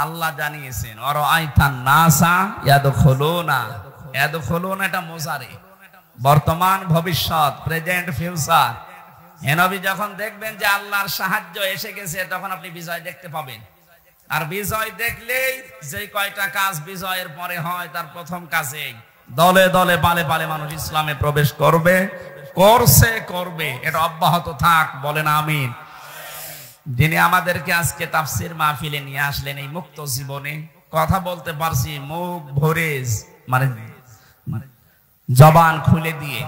আল্লাহ জানিয়েছেন আরাআইতান নাসা ইয়াদখুলুনা, ইয়াদখুলুনা এটা মুজারি, বর্তমান ভবিষ্যৎ, প্রেজেন্ট ফিউচার। হে নবী যখন দেখবেন যে আল্লাহর সাহায্য এসে গেছে তখন আপনি বিজয় দেখতে পাবেন। আর বিজয় দেখলেই যে কয়টা কাজ বিজয়ের পরে হয় তার প্রথম কাজেই দলে দলে পালে পালে মানুষ ইসলামে প্রবেশ করবে, করবে, এটা অব্যাহত থাক, বলেন আমিন। যিনি আমাদেরকে আজকে তাফসীর মাহফিলে নিয়ে আসলেন এই মুক্ত জীবনে, কথা বলতে পারছি মুখ ভরে, মানে জবান খুলে দিয়ে,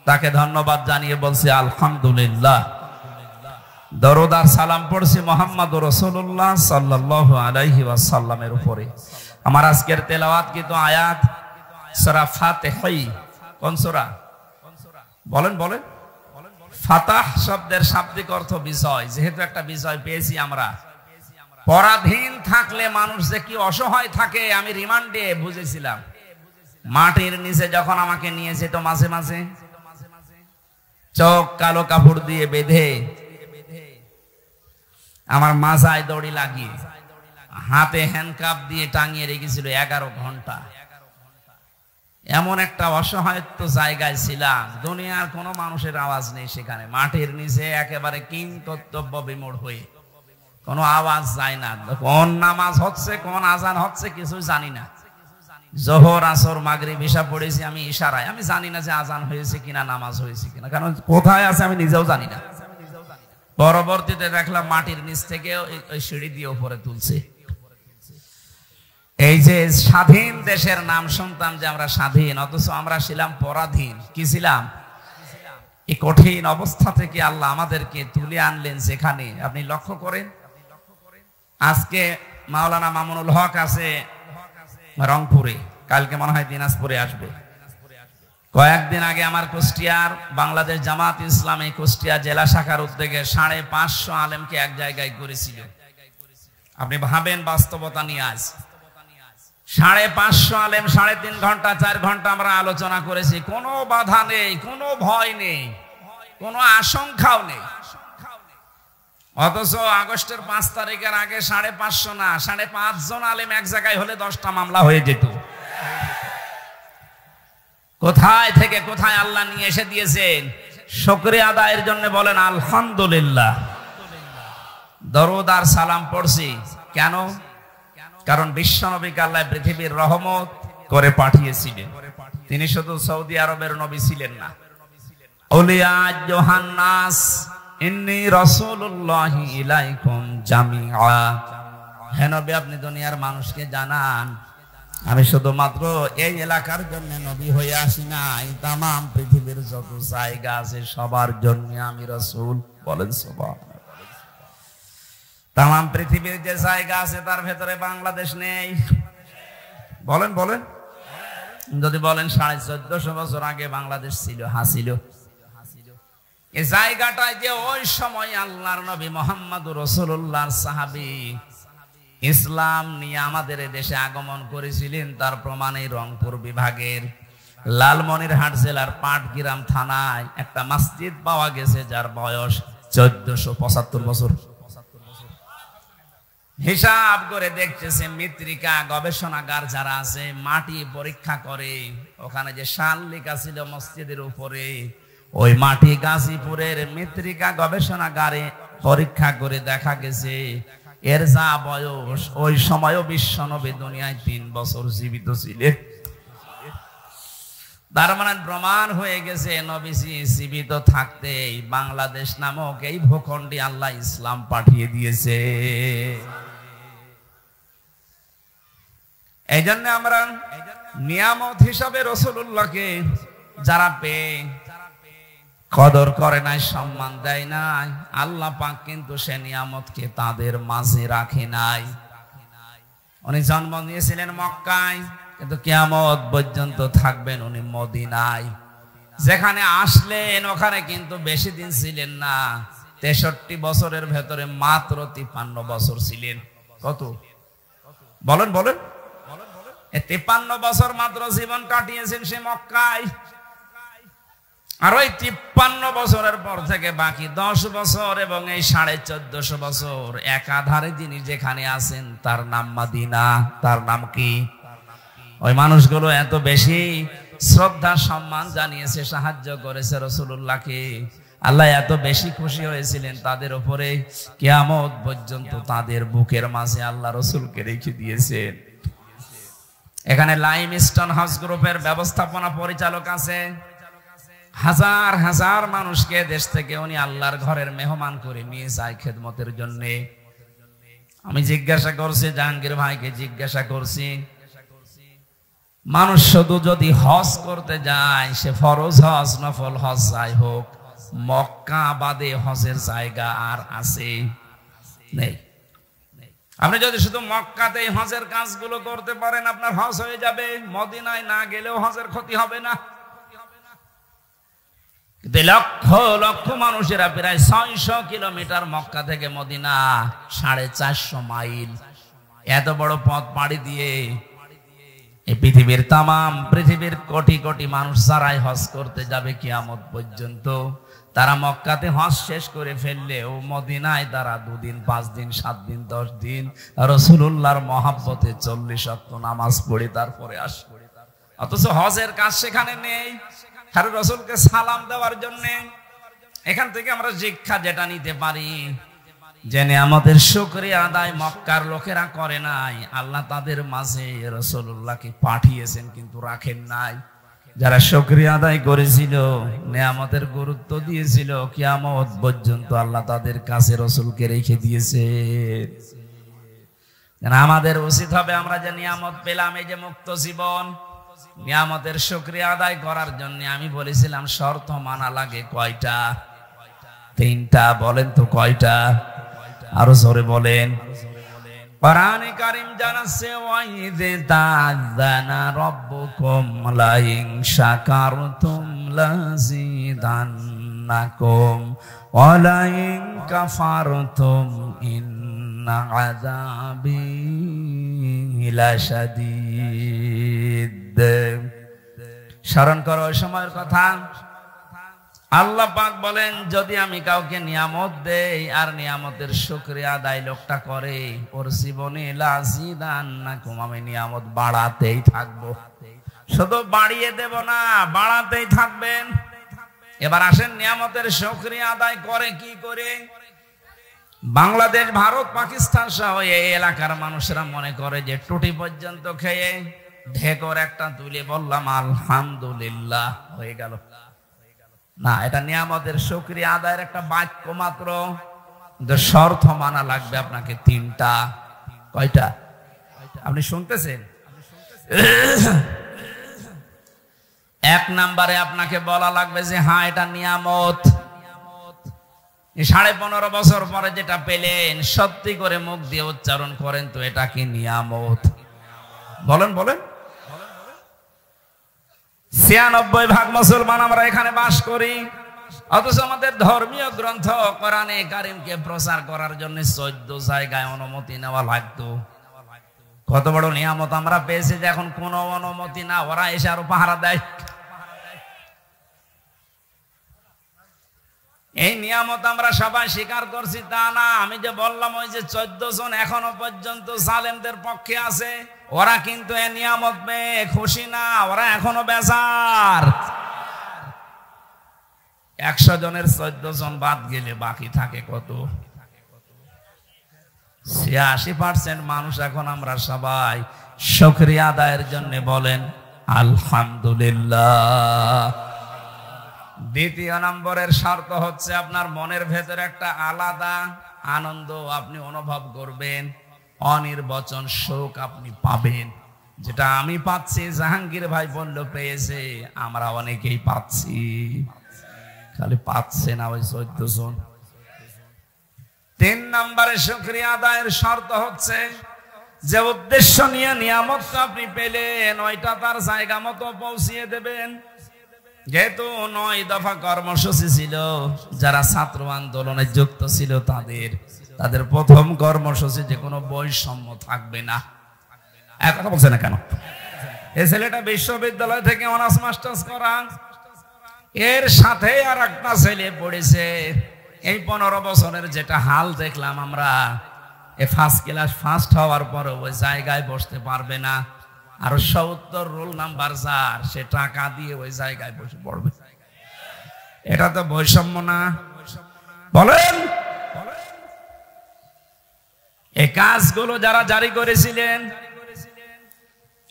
তাকে ধন্যবাদ জানিয়ে বলছি আলহামদুলিল্লাহ। দরুদ আর সালাম পড়ছি মুহাম্মদুর রাসূলুল্লাহ সাল্লাল্লাহু আলাইহি ওয়াসাল্লামের উপরে। আমার আজকের তেলাওয়াত কিন্তু আয়াত সূরা ফাতিহা। কোন সূরা? বলেন বলেন। ফাতাহ শব্দের শাব্দিক অর্থ বিজয়। যেহেতু একটা বিজয় পেয়েছি আমরা, পরাধীন থাকলে মানুষ যে কি অসহায় থাকে আমি রিমান্ডে বুঝেছিলাম। মাটির নিচে যখন আমাকে নিয়ে যেত মাঝে মাঝে চোখ কালো কাপড় দিয়ে বেঁধে, আমার মাথায় দড়ি লাগিয়ে, হাতে হ্যান্ডকাপ দিয়ে টাঙিয়ে রেখেছিল 11 ঘন্টা। এমন একটা অসহায়ত্ব জায়গায় ছিলাম, দুনিয়ার কোনো মানুষের আওয়াজ নেই সেখানে, মাটির নিচে একেবারে কিং কর্তব্য বিমূঢ় হয়ে, কোনো আওয়াজ যায় না। কোন নামাজ হচ্ছে, কোন আজান হচ্ছে কিছুই জানি না। জোহর আসর মাগরিব ইশা পড়েছি আমি ইশারায়, আমি জানি না যে আজান হয়েছে কিনা, নামাজ হয়েছে কিনা, কারণ কোথায় আছে আমি নিজেও জানি না। পরবর্তীতে দেখলাম মাটির নিচ থেকে ওই সিঁড়ি দিয়ে উপরে তুলছে। এই যে স্বাধীন দেশের নাম শুনতাম যে আমরা স্বাধীন, অথচ আমরা ছিলাম পরাধীন। কি ছিলাম? এই কঠিন অবস্থা থেকে আল্লাহ আমাদেরকে তুলে আনলেন যেখানে, আপনি লক্ষ্য করেন। আজকে মাওলানা মামুনুল হক আছে রংপুরে, কালকে মনে হয় দিনাজপুরে আসবে। কয়েকদিন আগে আমার কুষ্টিয়ার বাংলাদেশ জামাত ইসলামী কুষ্টিয়া জেলা শাখার উদ্যোগে 550 আলেমকে এক জায়গায় করেছিল। আপনি ভাবেন বাস্তবতা নিয়ে, আজ 550 আলেম 3.5 ঘন্টা 4 ঘন্টা আমরা আলোচনা করেছি। কোনো বাধা নেই, কোনো ভয় নেই, কোনো আশঙ্কাও নেই। অথচ আগস্টের 5 তারিখের আগে 550 না 5.5 জন আলেম এক জায়গায় হলে 10টা মামলা হয়ে যেত। কোথায় থেকে কোথায় আল্লাহ নিয়ে এসে দিয়েছেন, শুকরিয়া আদায়ের জন্য বলেন আলহামদুলিল্লাহ। দরুদ আর সালাম পড়ছি কেন? কারণ বিশ্বনবীকে আল্লাহ পৃথিবীর রহমত করে পাঠিয়েছিলেন। তিনি শুধু সৌদি আরবের নবী ছিলেন না, আউলিয়া জোহান্নাস ইন্নী রাসূলুল্লাহি ইলাইকুম জামিআ। হে নবী, আপনি দুনিয়ার মানুষকে জানান আমি শুধুমাত্র এই এলাকার জন্য নবী হয়ে আসি নাই, তাম পৃথিবীর যত জায়গা আছে সবার জন্য আমি রাসূল। বলেন সুবহানাল্লাহ। তাম পৃথিবীর যে জায়গা আছে তার ভেতরে বাংলাদেশ নেই। বলেন বলেন। যদি বলেন 1450 বছর আগে বাংলাদেশ ছিল, হাসিল। এই জায়গাটায় যে ওই সময় আল্লাহর নবী মুহাম্মদুর রাসূলুল্লাহর সাহাবী ইসলাম নিয়ে আমাদের দেশে আগমন করেছিলেন, তার প্রমাণ এই রংপুর বিভাগের লালমনিরহাট জেলার পাটগ্রাম থানায় একটা মসজিদ পাওয়া গেছে যার বয়স 1475 বছর। হিসাব করে দেখতেছে মৃত্তিকা গবেষণাগার যারা আছে, মাটি পরীক্ষা করে, ওখানে যে সাল লেখা ছিল মসজিদের উপরে, ওই মাটি গাজীপুরের মৃত্তিকা গবেষণাগারে পরীক্ষা করে দেখা গেছে এর যা বয়স, ওই সময়ও বিশ্বনবী দুনিয়ায় 3 বছর জীবিত ছিলেন। তার মানে প্রমাণ হয়ে গেছে নবীজি জীবিত থাকতেই বাংলাদেশ নামক এই ভূখণ্ডে আল্লাহ ইসলাম পাঠিয়ে দিয়েছে। এই জন্য আমরা নিয়ামত হিসাবে রাসূলুল্লাহকে যারা পেয়ে কদর করে নাই, সম্মান দেয় নাই, আল্লাহ পাক কিন্তু সে নিয়ামতকে তাদের মাঝে রাখে নাই। উনি জন্ম নিয়েছিলেন মক্কায়, কিন্তু কিয়ামত পর্যন্ত থাকবেন উনি মদিনায়। যেখানে আসলেন ওখানে কিন্তু বেশি দিন ছিলেন না, 63 বছরের ভেতরে মাত্র 53 বছর ছিলেন। কত বলেন বলেন? 53 বছর মাত্র জীবন কাটিয়েছেন সে মক্কায়। আর ওই 53 বছরের পর থেকে বাকি 10 বছর এবং এই 1450 বছর একাধারে যিনি যেখানে আছেন তার নাম মদিনা। তার নাম কি? ওই মানুষগুলো এত বেশি শ্রদ্ধা সম্মান জানিয়েছে, সাহায্য করেছে রাসূলুল্লাহকে, আল্লাহ এত বেশি খুশি হয়েছিলেন তাদের উপরে, কিয়ামত পর্যন্ত তাদের বুকের মাঝে আল্লাহ রাসূলকে রেখে দিয়েছেন। এখানে লাইমস্টোন হজ গ্রুপের ব্যবস্থাপনা পরিচালক আছে, হাজার হাজার মানুষকে দেশ থেকে উনি আল্লাহর ঘরের মেহমান করে নিয়ে যায় খেদমতের জন্য। আমি জিজ্ঞাসা করছি, জাহাঙ্গীর ভাইকে জিজ্ঞাসা করছি, মানুষ শুধু যদি হজ করতে যায়, সে ফরজ হজ নফল হজ যাই হোক, মক্কা বাদে হজের জায়গা আর আছে? নেই। আপনি যদি শুধু মক্কাতে হজের কাজগুলো করতে পারেন আপনার হজ হয়ে যাবে, মদিনায় না গেলেও হজের ক্ষতি হবে না। লক্ষ লক্ষ মানুষেরা প্রায় 600 কিলোমিটার মক্কা থেকে মদিনা, 450 মাইল, এত বড় পথ পাড়ি দিয়ে এই পৃথিবীর তামাম পৃথিবীর কোটি কোটি মানুষ যারাই হজ করতে যাবে কিয়ামত পর্যন্ত, তারা মক্কাতে হজ শেষ করে ফেললে ও মদিনায় তারা 2 দিন 5 দিন 7 দিন 10 দিন রাসূলুল্লাহর মহব্বতে 40 ওয়াক্ত নামাজ পড়ে তারপরে আসবে। অথচ হজের কাজ সেখানে নেই, আর রাসূলকে সালাম দেওয়ার জন্য। এখান থেকে আমরা শিক্ষা যেটা নিতে পারি, যে নিয়ামতের শুকরিয়া আদায় মক্কার লোকেরা করে নাই, আল্লাহ তাদের মাঝে রাসূলুল্লাহকে পাঠিয়েছেন কিন্তু রাখেন নাই। যারা শুকরিয়া আদায় করেছিল, নিয়ামতের গুরুত্ব দিয়েছিল, কিয়ামত পর্যন্ত আল্লাহ তাদের কাছে রাসূলকে রেখে দিয়েছে। আমাদের উচিত হবে আমরা যে নিয়ামত পেলাম, এই যে মুক্ত জীবন, নিয়ামতের শুকরিয়া আদায় করার জন্য আমি বলেছিলাম শর্ত মানা লাগে কয়টা? 3টা। বলেন তো কয়টা? আরো জোরে বলেন। কোরআনে কারীম জানাচ্ছে, ওয়াইযে তাযানা রাব্বুকুম লাইন শাকারতুম লাযিদান্নাকুম ওয়া লাইন কাফারতুম ইন্না আযাবি লাশাদীদ। স্মরণ করো ওই সময়ের কথা। আল্লাহ পাক বলেন, যদি আমি কাউকে নিয়ামত দেই আর নিয়ামতের শুকরিয়া আদায় লোকটা করে, ওর জীবনে লাযিদান্নাকুম, আমি নিয়ামত বাড়াতেই থাকবো। শুধু বাড়িয়ে দেব না, বাড়াতেই থাকবেন। এবার আসেন নিয়ামতের শুকরিয়া আদায় করে কি করে? বাংলাদেশ, ভারত, পাকিস্তান সহ এই এলাকার মানুষরা মনে করে যে টুটি পর্যন্ত খেয়ে ঢেকর একটা তুলে বললাম আলহামদুলিল্লাহ হয়ে গেল। না, এটা নিয়ামতের শুকরিয়া আদায়ের একটা বাক্য মাত্র, কিন্তু শর্ত মানা লাগবে আপনাকে 3টা। কয়টা? আপনি শুনতেছেন? 1 নম্বরে আপনাকে বলা লাগবে যে হ্যাঁ এটা নিয়ামত। 15.5 বছর পরে যেটা পেলেন, সত্যি করে মুখ দিয়ে উচ্চারণ করেন তো, এটা কি নিয়ামত? বলেন বলেন। 96% মুসলমান আমরা এখানে বাস করি, অথচ আমাদের ধর্মীয় গ্রন্থ কোরআনে কারীমকে প্রচার করার জন্য 14 জায়গায় অনুমতি নেওয়া লাগতো। কত বড় নিয়ামত আমরা পেয়েছি যে এখন কোনো অনুমতি না, ওরা এসে আরো পাহারা দেয়। এই নিয়ামত আমরা সবাই স্বীকার করছি তা না। আমি যে বললাম ওই যে 14 জন এখনো পর্যন্ত জালেমদের পক্ষে আছে, ওরা কিন্তু এই নিয়ামত পেয়ে খুশি না, ওরা এখনো বেজার। 100 জনের 14 জন বাদ গেলে বাকি থাকে কত? 86% মানুষ এখন আমরা সবাই শুকরিয়া আদায়ের জন্য বলেন আলহামদুলিল্লাহ। 2 নম্বরের শর্ত হচ্ছে আপনার মনের ভেতরে একটা আলাদা আনন্দ আপনি অনুভব করবেন, অনির্বচন সুখ আপনি পাবেন, যেটা আমি পাচ্ছি, জাহাঙ্গীর ভাই বলল পেয়েছে, আমরা অনেকেই পাচ্ছি। খালি পাচ্ছে না ওই 14 জন। 3 নম্বরে শুকরিয়া আদায়ের শর্ত হচ্ছে যে উদ্দেশ্য নিয়ে নিয়ামতটা আপনি পেলেন, ওইটা তার জায়গা মতো পৌঁছিয়ে দেবেন। যেহেতু 9 দফা কর্মসূচি ছিল, যারা ছাত্র আন্দোলনে যুক্ত ছিল তাদের প্রথম কর্মসূচি যে কোনো বৈষম্য থাকবে না। এক কথা বলছে না কেন? এই ছেলেটা বিশ্ববিদ্যালয় থেকে অনার্স মাস্টার্স করা, এর সাথে আর একটা ছেলে পড়েছে। এই 15 বছরের যেটা হাল দেখলাম আমরা, ফার্স্ট ক্লাস ফার্স্ট হওয়ার পরে ওই জায়গায় বসতে পারবে না, আর 70 রোল নাম্বার যার, সে টাকা দিয়ে ওই জায়গায় বসে পড়বে। এটা তো বৈষম্য না? বলেন। এই কাজগুলো যারা জারি করেছিলেন,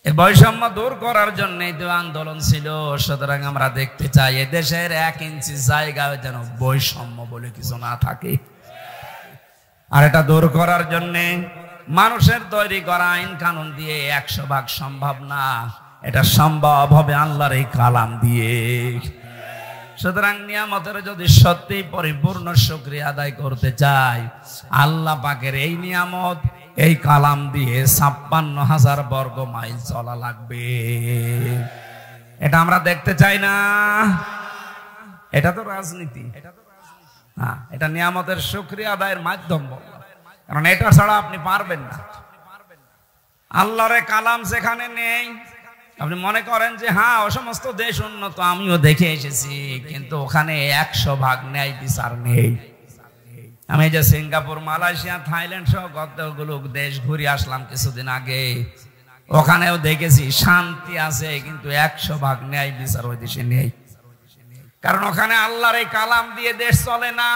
এই বৈষম্য দূর করার জন্য তো আন্দোলন ছিল। সুতরাং আমরা দেখতে চাই এদেশের 1 ইঞ্চি জায়গায় যেন বৈষম্য বলে কিছু না থাকে। আর এটা দূর করার জন্য মানুষের তৈরি করা আইন কানুন দিয়ে 100% সম্ভব না, এটা সম্ভব হবে আল্লাহর এই কালাম দিয়ে। সুতরাং নিয়ামতের যদি সত্যি পরিপূর্ণ শুকরিয়া আদায় করতে চাই, আল্লাহ পাকের এই নিয়ামত, এই কালাম দিয়ে 56,000 বর্গ মাইল চলা লাগবে। এটা আমরা দেখতে চাই না। এটা তো রাজনীতি, হ্যাঁ, এটা নিয়ামতের শুকরিয়া আদায়ের মাধ্যম বললাম, কারণ এটা ছাড়া আপনি পারবেন না। আল্লাহর কালাম যেখানে নেই, আপনি মনে করেন যে হ্যাঁ ও সমস্ত দেশ উন্নত, আমিও দেখে এসেছি, কিন্তু ওখানে 100% ন্যায় বিচার নেই। আমি যে সিঙ্গাপুর, মালয়েশিয়া, থাইল্যান্ড সহ কতগুলো দেশ ঘুরে আসলাম কিছুদিন আগে, ওখানেও দেখেছি শান্তি আছে, কিন্তু 100% ন্যায় বিচার ওই দেশে নেই। কারণ ওখানে আল্লাহর এই কালাম দিয়ে দেশ চলে না।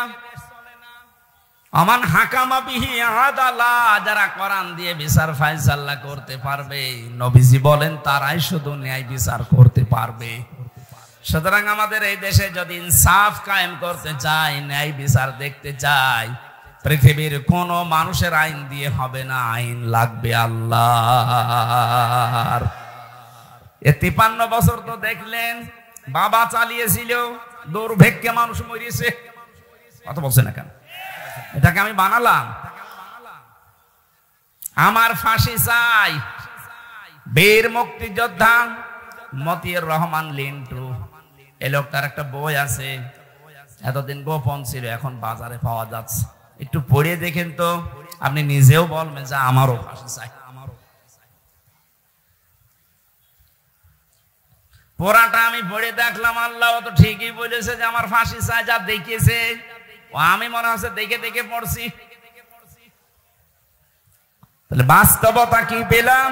আমান হাকামা বিহি আদালা, যারা কোরআন দিয়ে বিচার ফায়সালা করতে পারবে, নবীজি বলেন তারাই শুধু ন্যায় বিচার করতে পারবে। সুতরাং আমাদের এই দেশে যদি ইনসাফ কায়েম করতে চাই, ন্যায় বিচার দেখতে চাই, পৃথিবীর কোন মানুষের আইন দিয়ে হবে না, আইন লাগবে আল্লাহর। 53 বছর তো দেখলেন বাবা চালিয়েছিল, দুর্ভিক্ষে মানুষ মরিয়েছে। কথা বলছে না কেন? এটাকে আমি বানালাম? আমার ফাঁসি চাই। বীর মুক্তিযোদ্ধা মতিউর রহমান লিন্টু, এই লোকটার একটা বই আছে, এতদিন গোপন ছিল, এখন বাজারে পাওয়া যাচ্ছে। একটু পড়ে দেখেন তো, আপনি নিজেও বলবেন যে আমারও ফাঁসি চাই। পোড়াটা আমি পড়ে দেখলাম, আল্লাহ তো ঠিকই বলেছে যে আমার ফাঁসি চাই। যা দেখেছে আমি মনে হচ্ছে দেখে দেখে পড়ছি। তাহলে বাস্তবতা কি পেলাম?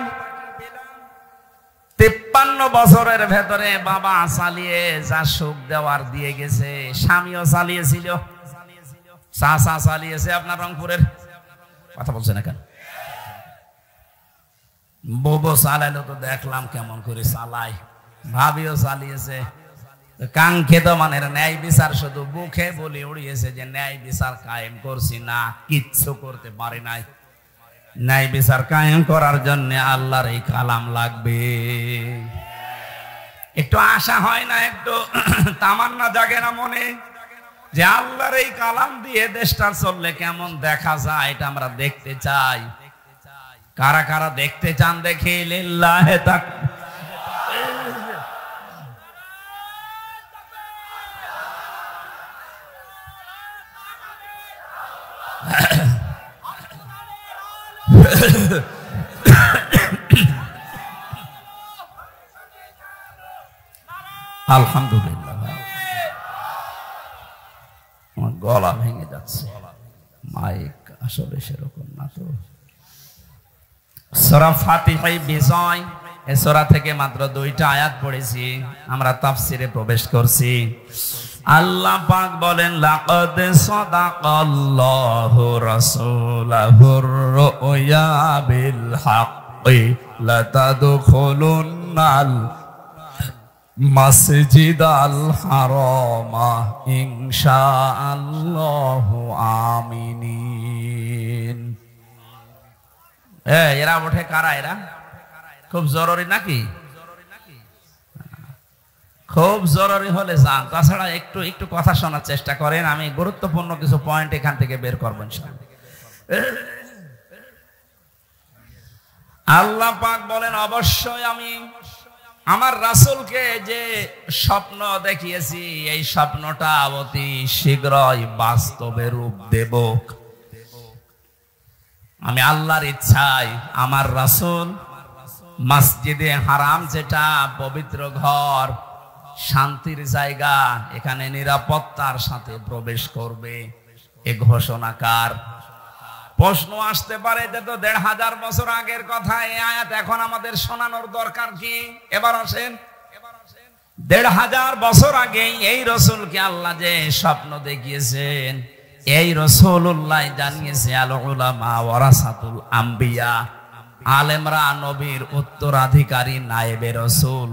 53 বছরের ভেতরে বাবা চালিয়ে যা সুখ দেওয়ার দিয়ে গেছে, স্বামীও চালিয়েছিল, চাচা চালিয়েছে আপনার রংপুরের। কথা বলছে না কেন? বউ চালাইলো তো দেখলাম কেমন করে চালায়, ভাবিও চালিয়েছে। কাঙ্ক্ষিত মানের ন্যায় বিচার শুধু মুখে বলে উড়িয়েছে যে ন্যায় বিচার কায়েম করছি, না, কিচ্ছু করতে পারে নাই। ন্যায় বিচার কায়েম করার জন্য আল্লাহর এই কালাম লাগবে। একটু আশা হয় না, একটু তামান্না জাগে না মনে, যে আল্লাহর এই কালাম দিয়ে দেশটা চললে কেমন দেখা যায়? এটা আমরা দেখতে চাই। কারা কারা দেখতে চান দেখি? লিল্লাহি তাকবীর। আলহামদুলিল্লাহ, আমার গলা ভেঙে যাচ্ছে, মাইক আসলে সেরকম না তো। সূরা ফাতিহা বিজয়, এই সূরা থেকে মাত্র 2টা আয়াত পড়েছি, আমরা তাফসিরে প্রবেশ করছি। আল্লাহ পাক বলেন, লাকাদ সাদাকাল্লাহু রাসূলাহুর রুয়া বিল হাক্কি লাতাদখুলুন্নাল মাসজিদাল হারামা ইনশাআল্লাহু আমিনিন। এরা ওঠে কারা? এরা খুব জরুরি নাকি? খুব জরুরি হলে যান, তাছাড়া একটু একটু কথা শোনার চেষ্টা করেন। আমি গুরুত্বপূর্ণ কিছু পয়েন্ট এখান থেকে বের করবো ইনশাআল্লাহ। আল্লাহ পাক বলেন, অবশ্যই আমি আমার রাসূলকে যে স্বপ্ন দেখিয়েছি, এই স্বপ্নটা অতি শীঘ্রই বাস্তবে রূপ দেব। আমি আল্লাহর ইচ্ছায় আমার রাসূল মসজিদে হারাম, যেটা পবিত্র ঘর, শান্তির জায়গা, এখানে নিরাপত্তার সাথে প্রবেশ করবে। এ ঘোষণাকার। প্রশ্ন আসতে পারে যে তো ১৫০০ বছর আগের কথা, এই আয়াত এখন আমাদের শোনানোর দরকার কি? এবার আসেন, ১৫০০ বছর আগে এই রাসূলকে আল্লাহ যে স্বপ্ন দেখিয়েছেন, এই রাসূলুল্লাহ জানিয়েছে আল উলামা ওয়ারাসাতুল আম্বিয়া, আলেমরা নবীর উত্তরাধিকারী, নায়েবে রাসূল,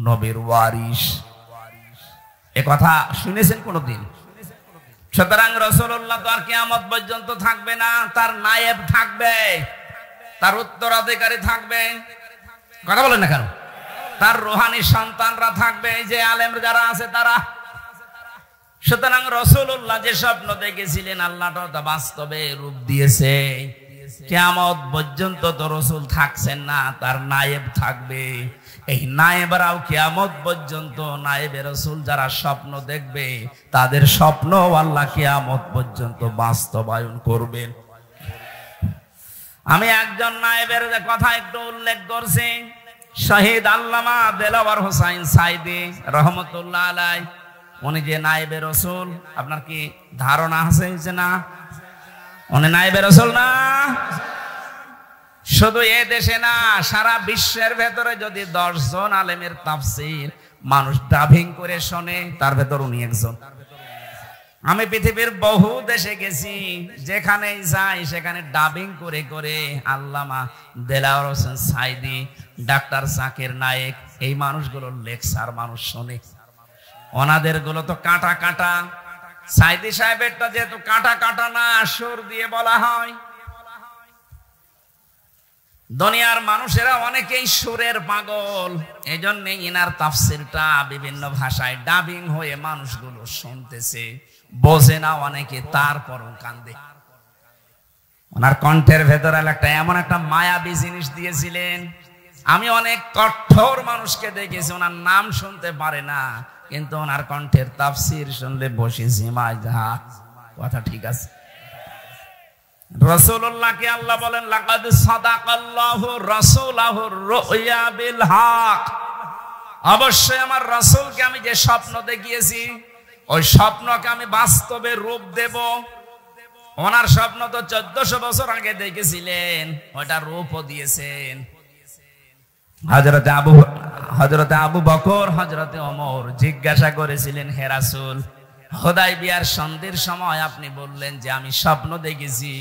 নবীর ওয়ারিস। এ কথা শুনেছেন কোনদিন? সুতরাং রাসূলুল্লাহ তো আর কিয়ামত পর্যন্ত থাকবে না, তার নায়েব থাকবে, তার উত্তরাধিকারী থাকবে। কথা বলেন না কেন? তার রূহানি সন্তানরা থাকবে, যে আলেম যারা আছে তারা। সুতরাং রাসূলুল্লাহ যে স্বপ্ন দেখেছিলেন আল্লাহ তা বাস্তবে রূপ দিয়েছে। কিয়ামত পর্যন্ত তো রাসূল থাকছেন না, তার নায়েব থাকবে। এই নায়েবরাও কিয়ামত পর্যন্ত, নায়েবে রাসূল যারা স্বপ্ন দেখবে তাদের স্বপ্ন আল্লাহ কিয়ামত পর্যন্ত বাস্তবায়ন করবেন। আমি একজন নায়েবের কথা একটু উল্লেখ করছি, শহীদ আল্লামা দেলাওয়ার হোসাইন সাইদি রহমতুল্লাহ আলাইহি। উনি যে নায়েবে রাসূল, আপনার কি ধারণা আছে যে না উনি নায়েবে রাসূল না? শুধু এ দেশে না, সারা বিশ্বের ভেতরে যদি ১০ জন আলেমের তাফসীর মানুষ ডাবিং করে শোনে, তার ভেতর উনি একজন। আমি পৃথিবীর বহু দেশে গেছি, যেখানেই যাই সেখানে ডাবিং করে করে আল্লামা দেলাওয়ার হোসেন সাইদি, ডাক্তার জাকির নায়েক, এই মানুষগুলোর লেকচার মানুষ শোনে। ওনাদের গুলো তো কাটা কাটা, সাইদি সাহেবেরটা যেহেতু কাটা কাটা না, সুর দিয়ে বলা হয়। দুনিয়ার মানুষেরা অনেকেই সুরের পাগল, এই জন্য ইনার তাফসিরটা বিভিন্ন ভাষায় ডাবিং হয়ে মানুষগুলো শুনতেছে, বোঝে না অনেকে, তারপরও কান্দে। ওনার কণ্ঠের ভেতরে একটা এমন একটা মায়াবী জিনিস দিয়েছিলেন। আমি অনেক কঠোর মানুষকে দেখেছি, ওনার নাম শুনতে পারে না, কিন্তু ওনার কণ্ঠের তাফসির শুনলে বসে ঝিমায়। যা কথা ঠিক আছে। রাসূলুল্লাহকে আল্লাহ বলেন লাকাদ সাদাকাল্লাহু রাসূলাহুর রুয়া বিল হক, অবশ্যই আমার রাসূলকে আমি যে স্বপ্ন দেখিয়েছি ওই স্বপ্নকে আমি বাস্তবে রূপ দেব। ওনার স্বপ্ন তো ১৪০০ বছর আগে দেখেছিলেন, ওটা রূপও দিয়েছেন। হযরতে আবু বকর, হযরতে ওমর জিজ্ঞাসা করেছিলেন, হে রাসূল, হুদায়বিয়ার সন্ধির সময় আপনি বললেন যে আমি স্বপ্ন দেখেছি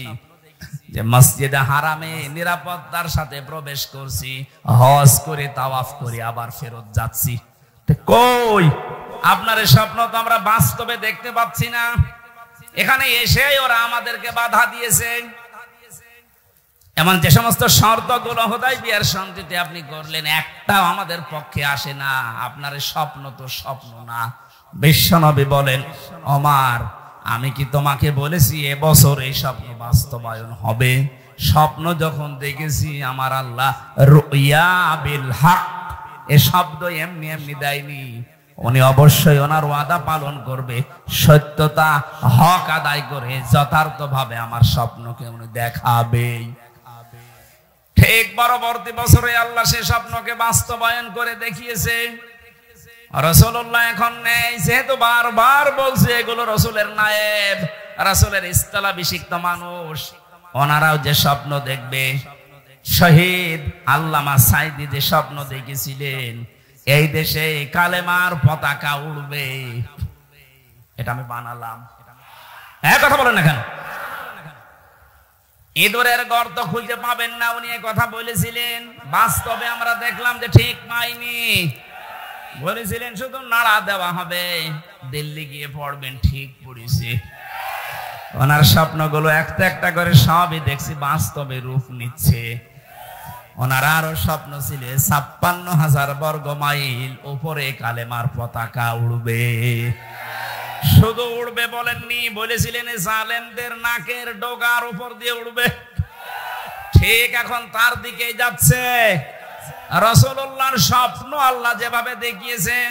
যে মসজিদে হারামে নিরাপত্তার সাথে প্রবেশ করছি, হজ করে তাওয়াফ করে আবার ফেরত যাচ্ছি। কই আপনার এই স্বপ্ন তো আমরা বাস্তবে দেখতে পাচ্ছি না। এখানে এসে ওরা আমাদেরকে বাধা দিয়েছে। এমন যে সমস্ত শর্তগুলো হুদায়বিয়ার সন্ধিতে আপনি করলেন, একটাও আমাদের পক্ষে আসে না। আপনার এই স্বপ্ন তো স্বপ্ন না। বিশ্বনবী বলেন, ওমর আমি কি তোমাকে বলেছি এবছর এই স্বপ্ন বাস্তবায়ন হবে? স্বপ্ন যখন দেখেছি আমার আল্লাহ রুয়া বিল হক, এ শব্দ এমনি এমনি দেয়নি। উনি অবশ্যই ওনার ওয়াদা পালন করবে, সত্যতা হক আদায় করে যথার্থ ভাবে আমার স্বপ্নকে উনি দেখাবে। ঠিক পরবর্তী বছরে আল্লাহ সে স্বপ্নকে বাস্তবায়ন করে দেখিয়েছে। রাসূলুল্লাহ এখন নেই, যেহেতু বারবার বলছে এগুলো রাসূলের নায়েব, রাসূলের ইস্তালাভিষিক্ত মানুষ, ওনারাও যে স্বপ্ন দেখবে। শহীদ আল্লামা সাইদি যে স্বপ্ন দেখেছিলেন এই দেশে কালেমার পতাকা উড়বে, এটা আমি বানালাম। হ্যাঁ, কথা বলেন না কেন? ইঁদুরের গর্ত খুঁজে পাবেন না, উনি এই কথা বলেছিলেন। বাস্তবে আমরা দেখলাম যে ঠিক পাইনি। বলেছিলেন শুধু নাড়া দেওয়া হবে, দিল্লি গিয়ে পড়বেন, ঠিক পড়েছে। ওনার স্বপ্নগুলো একটা একটা করে সবই দেখছি বাস্তবে রূপ নিচ্ছে। ওনার আরো স্বপ্ন ছিল ৫৬,০০০ বর্গ মাইল উপরে কালেমার পতাকা উড়বে। শুধু উড়বে বলেননি, বলেছিলেন জালেমদের নাকের ডগার উপর দিয়ে উড়বে। ঠিক এখন তার দিকেই যাচ্ছে। রাসূলুল্লাহর স্বপ্ন আল্লাহ যেভাবে দেখিয়েছেন,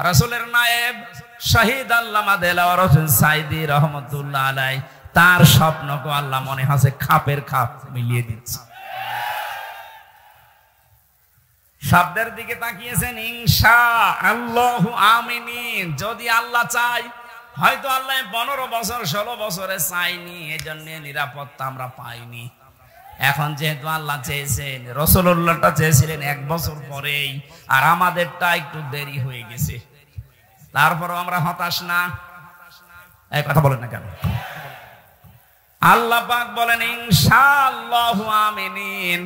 রাসূলের নায়েব শহীদ আল্লামা দেলাওয়ার হোসেন সাইদি রহমতুল্লাহ আলাইহি, তার স্বপ্নকে আল্লাহ মনে হচ্ছে খাপের খাপ মিলিয়ে দিচ্ছে। শব্দের দিকে তাকিয়েছেন, ইনশাআল্লাহু আমিনিন, যদি আল্লাহ চাই। হয়তো আল্লাহ 15 বছর 16 বছরে চাইনি, এজন্য নিরাপত্তা আমরা পাইনি। এখন যেহেতু আল্লাহ চেয়েছেন, রাসূলুল্লাহটা চেয়েছিলেন 1 বছর পরেই, আর আমাদেরটা একটু দেরি হয়ে গেছে, তারপরও আমরা হতাশ না। এই কথা বলেন না কেন? আল্লাহ পাক বলেন ইনশাআল্লাহু আমিনিন,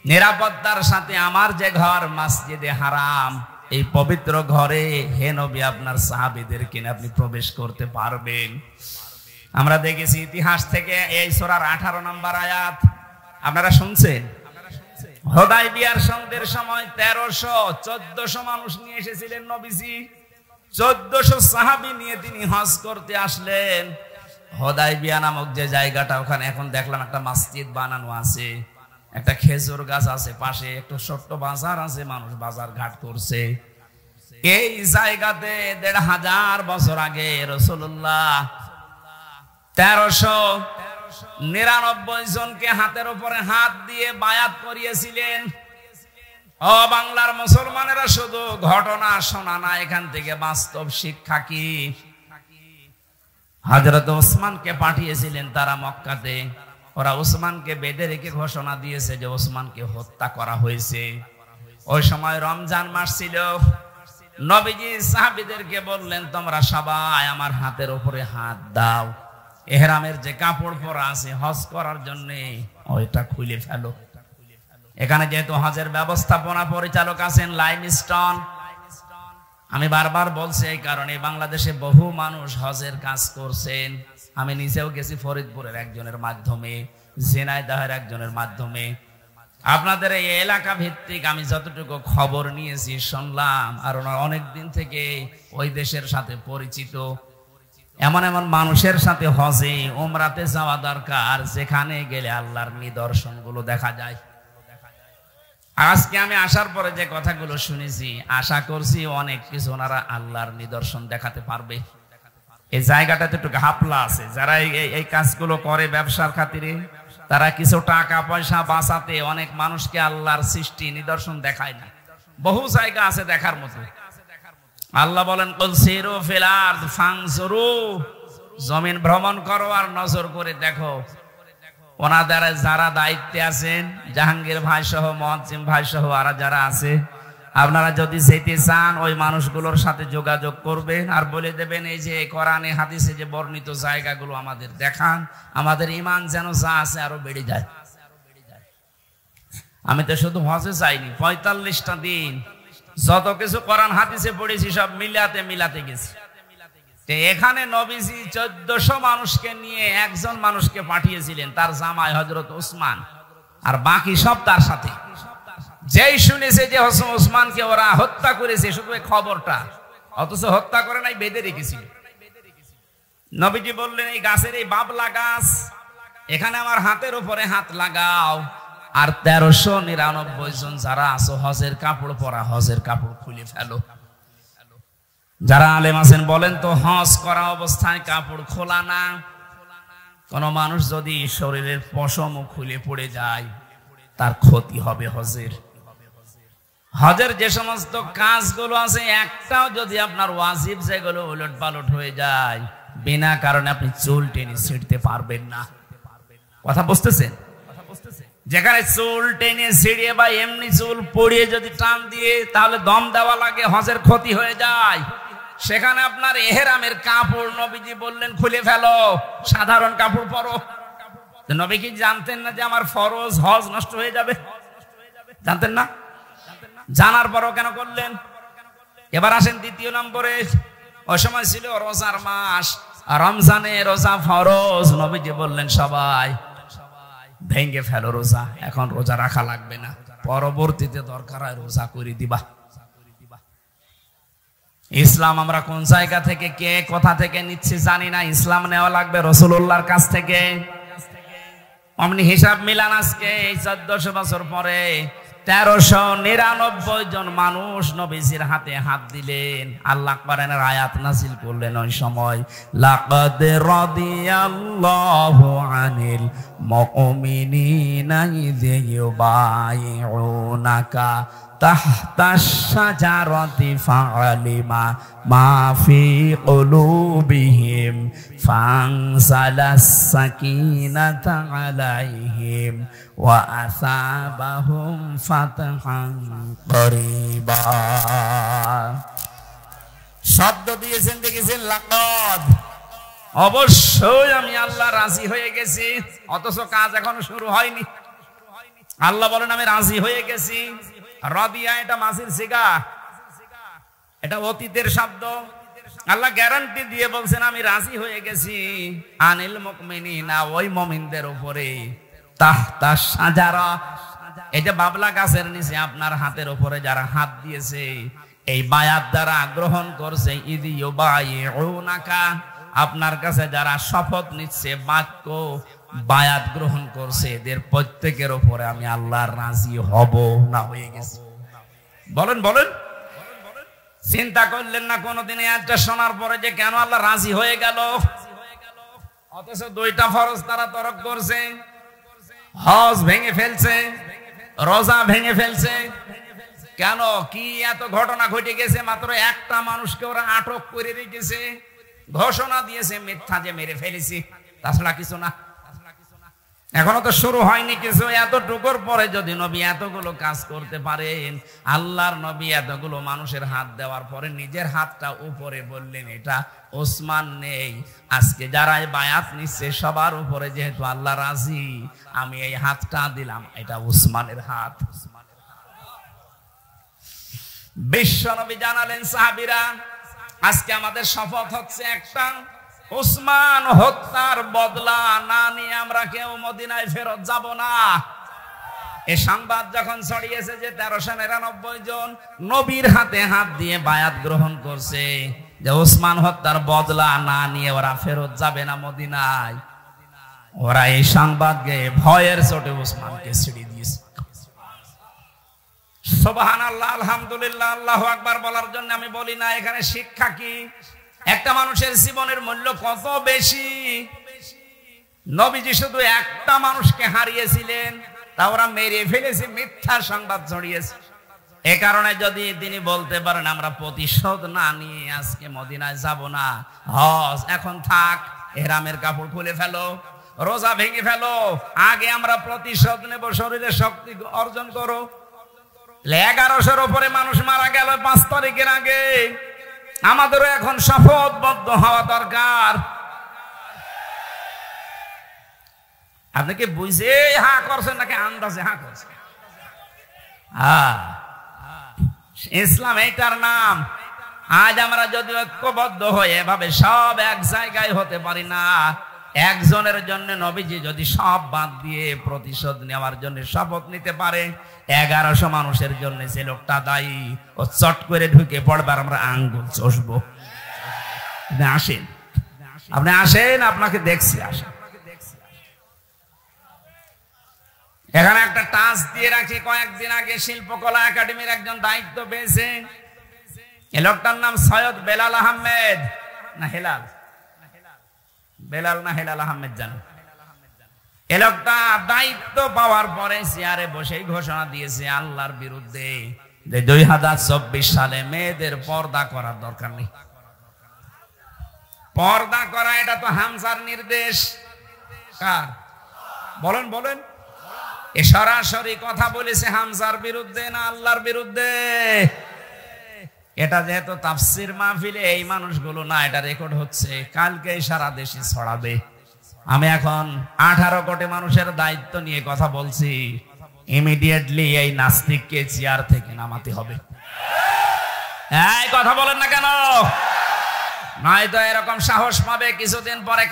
নিরাপত্তার সাথে আমার যে ঘর মসজিদে হারাম, এই পবিত্র ঘরে হে নবী আপনার সাহাবীদেরকে নিয়ে আপনি প্রবেশ করতে পারবেন। আমরা দেখেছি ইতিহাস থেকে এই সূরার 18 নম্বর আয়াত আপনারা শুনছেন। হুদায়বিয়ার সন্ধির সময় 1300-1400 মানুষ নিয়ে এসেছিলেন নবীজি। 1400 সাহাবী নিয়ে তিনি হজ করতে আসলেন। হুদায়বিয়া নামক যে জায়গাটা, ওখানে এখন দেখলাম একটা মসজিদ বানানো আছে, একটা খেজুর গাছ আছে পাশে, একটু ছোট্ট বাজার আছে, মানুষ বাজার ঘাট করছে। এই জায়গাতে 1500 বছর আগে রাসূলুল্লাহ 1399 জনকে হাতের উপরে হাত দিয়ে বায়াত করিয়েছিলেন। ও বাংলার মুসলমানেরা, শুধু ঘটনা শোনা না, এখান থেকে বাস্তব শিক্ষা কি? হযরত ওসমানকে পাঠিয়েছিলেন তারা মক্কাতে। ওরা ওসমানকে বেঁধে রেখে ঘোষণা দিয়েছে যে ওসমানকে হত্যা করা হয়েছে। ওই সময় রমজান মাস ছিল। নবীজি সাহাবীদেরকে বললেন, তোমরা সবাই আমার হাতের উপরে হাত দাও, ইহরামের যে কাপড় পরা আছে হজ করার জন্য ওইটা খুলে ফেলো। এখানে যেহেতু হজের ব্যবস্থাপনা পরিচালক আছেন লাইমস্টোন, আমি বারবার বলছি এই কারণে, বাংলাদেশে বহু মানুষ হজের কাজ করছেন। আমি নিজেও গেছি ফরিদপুরের একজনের মাধ্যমে, ঝিনাইদহের একজনের মাধ্যমে। আপনাদের এই এলাকা ভিত্তিক আমি যতটুকু খবর নিয়েছি, শুনলাম, আর ওনার অনেক দিন থেকে ওই দেশের সাথে পরিচিত। এমন এমন মানুষের সাথে হজে উমরাতে যাওয়া দরকার, যেখানে গেলে আল্লাহর নিদর্শনগুলো দেখা যায়। আজকে আমি আসার পরে যে কথাগুলো শুনেছি, আশা করছি অনেক কিছু ওনারা আল্লাহর নিদর্শন দেখাতে পারবে। এই জায়গাটাতে একটু ঘাপলা আছে। যারা এই কাজগুলো করে ব্যবসার খাতিরে, তারা কিছু টাকা পয়সা বাঁচাতে অনেক মানুষকে আল্লাহর সৃষ্টি নিদর্শন দেখায় না। বহু জায়গা আছে দেখার মতো। আল্লাহ বলেন, কুল সিরু ফিল আরদ ফানজুরু, জমিন ভ্রমণ করো আর নজর করে দেখো। ওনাদের যারা দায়িত্বে আছেন, জাহাঙ্গীর ভাই সহ, মুয়াজ্জিম ভাই সহ আর যারা আছে, আপনারা যদি যেতে চান ওই মানুষগুলোর সাথে যোগাযোগ করবেন আর বলে দেবেন, এই যে কোরআনে হাদিসে যে বর্ণিত জায়গাগুলো আমাদের দেখান, আমাদের ঈমান যেন যা আছে আরো বেড়ে যায়। আমি তো শুধু হজে যাইনি, 45টা দিন যত কিছু কোরআন হাদিসে পড়েছি সব মিলাতে গেছি। এখানে নবীজি 1400 মানুষকে নিয়ে একজন মানুষকে পাঠিয়েছিলেন, তার জামাই হযরত ওসমান, আর বাকি সব তার সাথে। যেই শুনেছে যে ওসমানকে ওরা হত্যা করেছে, শুধু এই খবরটা, অথচ হত্যা করে নাই, বেঁধে রেখেছিল। নবীজি বললেন, এই গাছের এই বাবলা গাছ, এখানে আমার হাতের উপরে হাত লাগাও, আর 1399 জন যারা আছো হজের কাপড় পরা, হজের কাপড় খুলে ফেলো। যারা আলেম আছেন বলেন তো, হজ করা অবস্থায় কাপড় খোলা না। কোন মানুষ যদি শরীরের পশম খুলে পড়ে যায়, তার ক্ষতি হবে হজের। হজের যে সমস্ত কাজগুলো আছে, একটাও যদি আপনার ওয়াজিব যেগুলো উলট পালট হয়ে যায়, বিনা কারণে আপনি চুল টেনে ছিঁড়তে পারবেন না। কথা বুঝতেছেন? যেখানে চুল টেনে ছিঁড়িয়ে বা এমনি চুল পড়িয়ে যদি টান দিয়ে তাহলে দম দেওয়া লাগে, হজের ক্ষতি হয়ে যায়। সেখানে আপনার ইহরামের কাপড় নবীজি বললেন খুলে ফেলো, সাধারণ কাপড় পরো। নবী কি জানতেন না যে আমার ফরজ হজ নষ্ট হয়ে যাবে? জানতেন না? জানার পরও কেন করলেন? এবার আসেন দ্বিতীয় নম্বরে। ওই সময় ছিল রোজার মাস, রমজানে রোজা ফরজ। নবীজি বললেন সবাই ভেঙে ফেলো রোজা, এখন রোজা রাখা লাগবে না, পরবর্তীতে দরকার হয় রোজা করে দিবা। ইসলাম আমরা কোন জায়গা থেকে, কে কোথা থেকে নিচ্ছি জানি না, ইসলাম নেওয়া লাগবে রাসূলুল্লাহর কাছ থেকে। অমনি হিসাব মিলান, আজকে 1400 বছর পরে 1399 জন মানুষ নবীজির হাতে হাত দিলেন। আল্লাহ কোরআনের আয়াত নাযিল করলেন ওই সময়, লাকাদ রাদিয়াল্লাহু আনিল মুমিনিনা ইয ইউবাইউনাকা তাহতাশ শাজারাতি ফাআলিমা মা ফি কুলুবিহিম ফানসালাস সাকিনাতা আলাইহিম ওয়া আসাবাহুম ফাতহান করিবা। শব্দ দিয়েছেন, দেখেছেন লাকাদ। অবশ্যই আমি আল্লাহ রাজি হয়ে গেছি, অথচ কাজ এখনো শুরু হয়নি। আল্লাহ বলেন আমি রাজি হয়ে গেছি। রাদিয়া এটা মাসির সিগা, এটা অতীতের শব্দ। আল্লাহ গ্যারান্টি দিয়ে বলছেন আমি রাজি হয়ে গেছি আনিল মুমিনিনা, ওই মুমিনদের উপরে তাহতা শাজারা, এই যে বাবলা গাছের নিচে আপনার হাতের উপরে যারা হাত দিয়েছে, এই বায়াত দ্বারা গ্রহণ করছে, ইয ইউবাইউনাকা, আপনার কাছে যারা শপথ নিচ্ছে, বাক্য বায়াত গ্রহণ করছে, এদের প্রত্যেকের উপরে আমি আল্লাহর রাজি হব না হয়ে গেছি। বলেন বলেন, চিন্তা করলেন না কোনদিন একটা শোনার পরে যে কেন আল্লাহ রাজি হয়ে গেল? অথচ দুইটা ফরজ তারা তরক করছে, হজ ভেঙে ফেলছে, রোজা ভেঙে ফেলছে। কেন? কি এত ঘটনা ঘটে গেছে? মাত্র একটা মানুষকে ওরা আটক করে রেখেছে, ঘোষণা দিয়েছে মিথ্যা যে মেরে ফেলেছি, তাছাড়া কিছু না। এখনো তো শুরু হয়নি কিছু। এতটুকুর পরে যদি নবী এতগুলো কাজ করতে পারেন, আল্লাহর নবী এতগুলো মানুষের হাত দেওয়ার পরে নিজের হাতটা উপরে বললেন এটা ওসমান নেই। আজকে যারা বায়াত নিচ্ছে সবার উপরে যেহেতু আল্লাহ রাজি, আমি এই হাতটা দিলাম, এটা ওসমানের হাত। বিশ্ব নবী জানালেন সাহাবীরা, আজকে আমাদের শপথ হচ্ছে একটা, ওসমান হত্যার বদলা না নিয়ে আমরা কেউ মদিনায় ফেরত যাব না। এই সংবাদ যখন ছড়িয়েছে যে 1399 জন নবীর হাতে হাত দিয়ে বায়াত গ্রহণ করছে যে ওসমান হত্যার বদলা না নিয়ে ওরা ফেরত যাবে না মদিনায়, ওরা এই সংবাদকে ভয়ের চোটে ওসমানকে ছেড়ে দিয়েছে। সুবহানাল্লাহ, আলহামদুলিল্লাহ, আল্লাহু আকবার বলার জন্য আমি বলি না। এখানে শিক্ষা কি? একটা মানুষের জীবনের মূল্য কত বেশি। নবীজি শুধু একটা মানুষকে হারিয়েছিলেন, তা ওরা মেরে ফেলেছে, মিথ্যা সংবাদ ছড়িয়েছে। এ কারণে যদি তিনি বলতে পারেন আমরা প্রতিশোধ না নিয়ে আজকে মদিনায় যাব না, হজ এখন থাক, ইহরামের কাপড় খুলে ফেলো, রোজা ভেঙে ফেলো, আগে আমরা প্রতিশোধ নেব, শরীরে শক্তি অর্জন করো। 1100-র উপরে মানুষ মারা গেল 5 তারিখের আগে। আমাদেরও এখন শপথবদ্ধ হওয়া দরকার। আপনি কি বুঝে হা করছেন নাকি আন্দাজে হা করছেন? ইসলাম এইটার নাম। আজ আমরা যদি ঐক্যবদ্ধ হয়ে এভাবে সব এক জায়গায় হতে পারি না, একজনের জন্য নবীজি যদি সব বাদ দিয়ে প্রতিশোধ নেওয়ার জন্য শপথ নিতে পারে, 1100 মানুষের জন্য যে লোকটা দায়ী, ও চট করে ঢুকে পড়বার আমরা আঙ্গুল চষবো। আসেন, আপনি আসেন, আপনাকে দেখছি, আসেন। এখানে একটা টাচ দিয়ে রাখি, কয়েকদিন আগে শিল্পকলা একাডেমির একজন দায়িত্ব পেয়েছে। এই লোকটার নাম সৈয়দ বেলাল আহমেদ, না হেলাল, বেলাল না হেলাল আহমেদ জানো। এ লোকটা দায়িত্ব পাওয়ার পরে চেয়ারে বসেই ঘোষণা দিয়েছে আল্লাহর বিরুদ্ধে যে 2024 সালে মেয়েদের পর্দা করার দরকার নেই। পর্দা করা এটা তো হামজার নির্দেশ। কার? বলেন বলেন। এ সরাসরি কথা বলেছে হামজার বিরুদ্ধে না আল্লাহর বিরুদ্ধে? এটা যেহেতু তাফসির মাহফিলে এই মানুষগুলো না, এটা রেকর্ড হচ্ছে, কালকে সারা দেশে ছড়াবে। আমি এখন 18 কোটি মানুষের দায়িত্ব নিয়ে কথা বলছি। ইমিডিয়েটলি এই নাস্তিককে চেয়ার থেকে নামাতে হবে। এই কথা বলেন না কেন? নয়তো এরকম সাহস পাবে, কিছুদিন পরে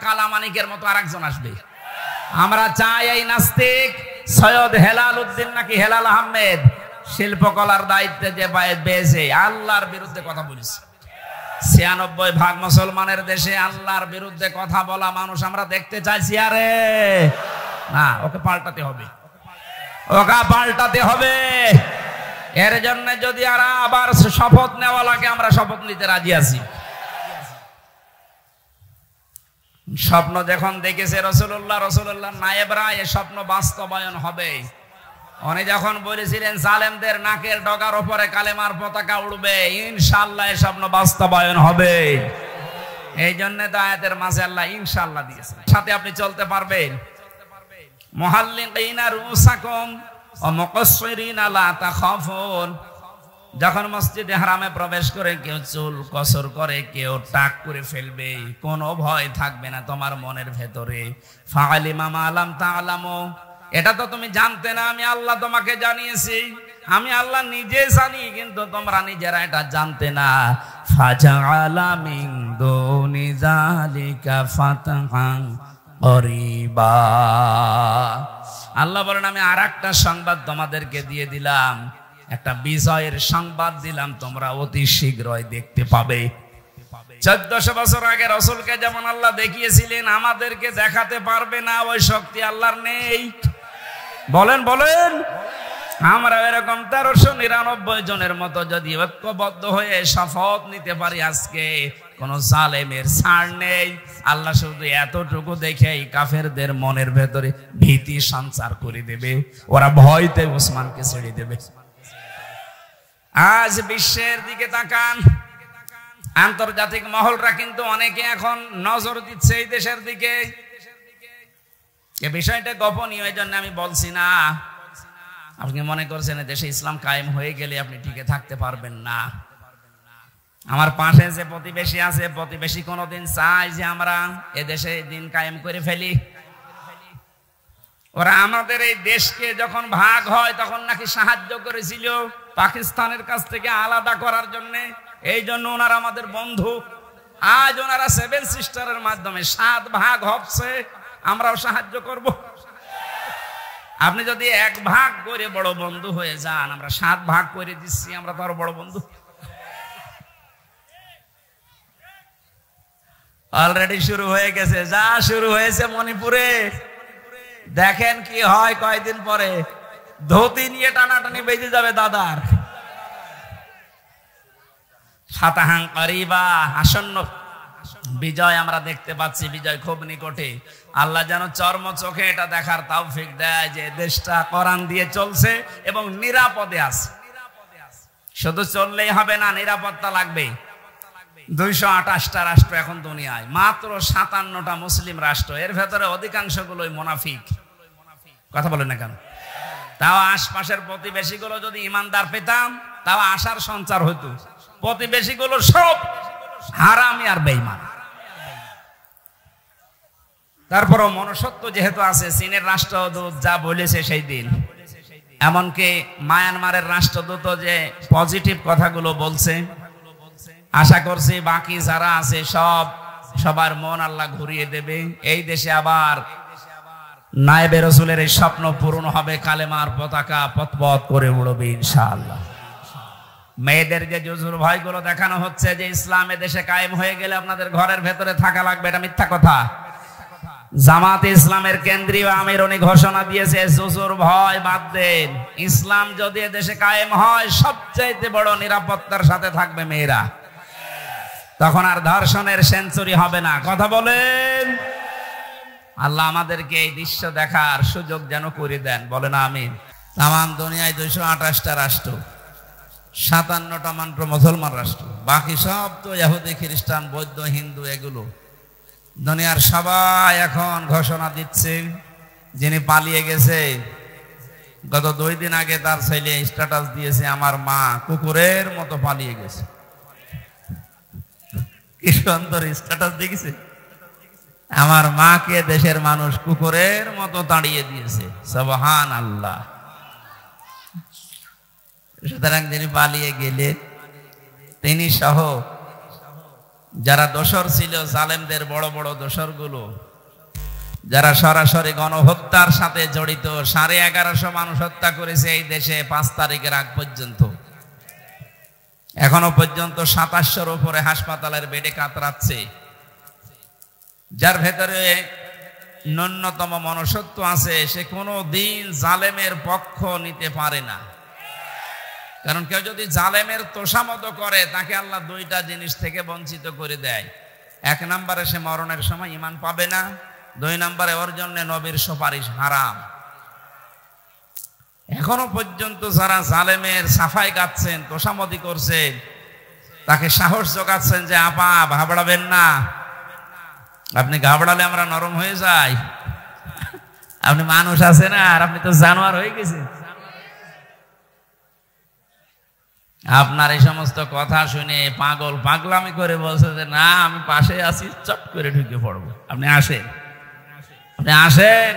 কালা মানিকের মতো আরেকজন আসবে। আমরা চাই এই নাস্তিক সৈয়দ হেলাল উদ্দিন নাকি হেলাল আহমেদ শিল্পকলার দায়িত্বে যে পেয়েছে, আল্লাহর বিরুদ্ধে কথা বলিস। 96% মুসলমানের দেশে আল্লাহর বিরুদ্ধে কথা বলা মানুষ আমরা দেখতে চাইছি। আরে না, ওকে পাল্টাতে হবে, ওকে পাল্টাতে হবে। এর জন্য যদি আবার শপথ নেওয়া লাগে, আমরা শপথ নিতে রাজি আছি। স্বপ্ন যখন দেখেছে রাসূলুল্লাহ নায়েবরা, এ স্বপ্ন বাস্তবায়ন হবে। উনি যখন বলেছিলেন জালেমদের নাকের ডগার উপরে কালেমার পতাকা উড়বে, ইনশাআল্লাহ এ স্বপ্ন বাস্তবায়ন হবে। এই জন্য তো আয়াতের মাঝে আল্লাহ ইনশাআল্লাহ দিয়েছেন, সাথে আপনি চলতে পারবেন। মুহাল্লিকিনা রুসাকুম ওয়া মুকাসসিরিনা লা তাখাফুন, যখন মসজিদে হারামে প্রবেশ করে কেউ চুল কসর করে, কেউ টাক করে ফেলবে, কোনো ভয় থাকবে না তোমার মনের ভেতরে। ফাআলিমা মা লাম তা'লামু, এটা তো তুমি জানতে না, আমি আল্লাহ তোমাকে জানিয়েছি। আমি আল্লাহ নিজে জানি, কিন্তু তোমরা নিজেরা এটা জানতে না। ফাজআলা মিন দুনি যালিকা ফাতহান করিবা, আল্লাহ বলেন আমি আরেকটা সংবাদ তোমাদেরকে দিয়ে দিলাম, একটা বিজয়ের সংবাদ দিলাম, তোমরা অতি শীঘ্রই দেখতে পাবে। 1400 বছর আগে রাসূলকে যেমন আল্লাহ দেখিয়েছিলেন, আমাদেরকে দেখাতে পারবে না, ওই শক্তি আল্লাহর নেই। বলেন বলেন, আমরা এরকম 1399 জনের মতো যদি ঐক্যবদ্ধ হয়ে শপথ নিতে পারি, আজকে কোন জালেমের ছাড় নেই। আল্লাহ শুধু এতটুকু দেখেই কাফেরদের মনের ভেতরে ভীতি সঞ্চার করে দেবে, ওরা ভয়তে ওসমানকে ছেড়ে দেবে। আজ বিশ্বের দিকে তাকান, আন্তর্জাতিক মহলরা কিন্তু অনেকে এখন নজর দিচ্ছে এই দেশের দিকে। এ বিষয়টা গোপনীয়, এই জন্য আমি বলছি না। আপনি মনে করছেন দেশে ইসলাম কায়েম হয়ে গেলে আপনি টিকে থাকতে পারবেন না। আমার পাশে যে প্রতিবেশী আছে, প্রতিবেশী কোনোদিন চায় যে আমরা এ দেশে দিন কায়েম করে ফেলি? ওরা আমাদের এই দেশকে যখন ভাগ হয় তখন নাকি সাহায্য করেছিল পাকিস্তানের কাছ থেকে আলাদা করার জন্য। এই জন্য ওনারা আমাদের বন্ধু। আজ ওনারা 7 সিস্টারের মাধ্যমে 7 ভাগ হচ্ছে, আমরাও সাহায্য করব। আপনি যদি 1 ভাগ করে বড় বন্ধু হয়ে যান, আমরা 7 ভাগ করে দিচ্ছি, আমরা তো আরো বড় বন্ধু। অলরেডি শুরু হয়ে গেছে, যা শুরু হয়েছে মণিপুরে, দেখেন কি হয় কয়েকদিন পরে। ধুতি নিয়ে টানাটানি বেজে যাবে দাদার। ফাতাহান করিবা, আসন্ন বিজয় আমরা দেখতে পাচ্ছি, বিজয় খুব নিকটে। আল্লাহ যেন চর্ম চোখে এটা দেখার তৌফিক দেয় যে দেশটা কোরআন দিয়ে চলছে এবং নিরাপদে আছে। শুধু চললেই হবে না, নিরাপত্তা লাগবে। 228টা রাষ্ট্র এখন দুনিয়ায়, মাত্র 57টা মুসলিম রাষ্ট্র, এর ভেতরে অধিকাংশগুলোই মুনাফিক। কথা বলেন না কেন? তাও আশপাশের প্রতিবেশীগুলো যদি ইমানদার পেতাম, তাও আশার সঞ্চার হইতো। প্রতিবেশীগুলো সব হারামি আর বেঈমান। তারপরও মনুষ্যত্ব যেহেতু আছে, চীনের রাষ্ট্রদূত যা বলেছে সেই দিন, এমনকি মায়ানমারের রাষ্ট্রদূত যে পজিটিভ কথাগুলো বলছে, আশা করছি বাকি যারা আছে সবার মন আল্লাহ ঘুরিয়ে দেবে। এই দেশে আবার নায়েবে রাসূলের এই স্বপ্ন পূরণ হবে, কালেমার পতাকা পথপথ করে উড়বে ইনশাআল্লাহ। মেয়েদের যে জুজুর ভয়গুলো দেখানো হচ্ছে যে ইসলামে দেশে কায়েম হয়ে গেলে আপনাদের ঘরের ভেতরে থাকা লাগবে, এটা মিথ্যা কথা। জামাতে ইসলামের কেন্দ্রীয় আমির উনি ঘোষণা দিয়েছে, জুজুর ভয় বাদ দেন, ইসলাম যদি দেশে কায়েম হয় সবচাইতে বড় নিরাপত্তার সাথে থাকবে মেয়েরা। তখন আর ধর্ষণের সেঞ্চুরি হবে না। কথা বলেন। আল্লাহ আমাদেরকে এই দৃশ্য দেখার সুযোগ যেন করে দেন, বলেন আমিন। তামাম দুনিয়ায় 228টা রাষ্ট্র, 57টা মাত্র মুসলমান রাষ্ট্র, বাকি সব তো ইহুদি খ্রিস্টান বৌদ্ধ হিন্দু। এগুলো দুনিয়ার সবাই এখন ঘোষণা দিচ্ছে, যিনি পালিয়ে গেছে গত 2 দিন আগে তার ছেলে স্ট্যাটাস দিয়েছে, আমার মা কুকুরের মতো পালিয়ে গেছে। কি সুন্দর স্ট্যাটাস দেখেছে, আমার মাকে দেশের মানুষ কুকুরের মতো তাড়িয়ে দিয়েছে। সুবহানাল্লাহ। সুতরাং যিনি পালিয়ে গেলেন, তিনি সহ যারা দোসর ছিল, জালেমদের বড় বড় দোসরগুলো, যারা সরাসরি গণহত্যার সাথে জড়িত, 1150 মানুষ হত্যা করেছে এই দেশে 5 তারিখের আগ পর্যন্ত। এখনো পর্যন্ত 2700-র উপরে হাসপাতালের বেডে কাতরাচ্ছে। যার ভেতরে ন্যূনতম মনুষ্যত্ব আছে, সে কোনো দিন জালেমের পক্ষ নিতে পারে না। কারণ কেউ যদি জালেমের তোষামত করে, তাকে আল্লাহ 2টা জিনিস থেকে বঞ্চিত করে দেয়। এক নম্বরে সে মরণের সময় ঈমান পাবে না, 2 নম্বরে ওর জন্য নবীর সুপারিশ হারাম। এখনো পর্যন্ত যারা জালেমের সাফাই গাচ্ছেন, তোষামতি করছেন, তাকে সাহস যোগাচ্ছেন যে আপা ঘাবড়াবেন না, আপনি ঘাবড়ালে আমরা নরম হয়ে যাই, আপনি মানুষ আছে না, আর আপনি তো জানোয়ার হয়ে গেছেন। আপনার এই সমস্ত কথা শুনে পাগল পাগলামি করে বলছে যে না আমি পাশে আছি, চট করে ঢুকে পড়বো। আপনি আসেন, আপনি আসেন।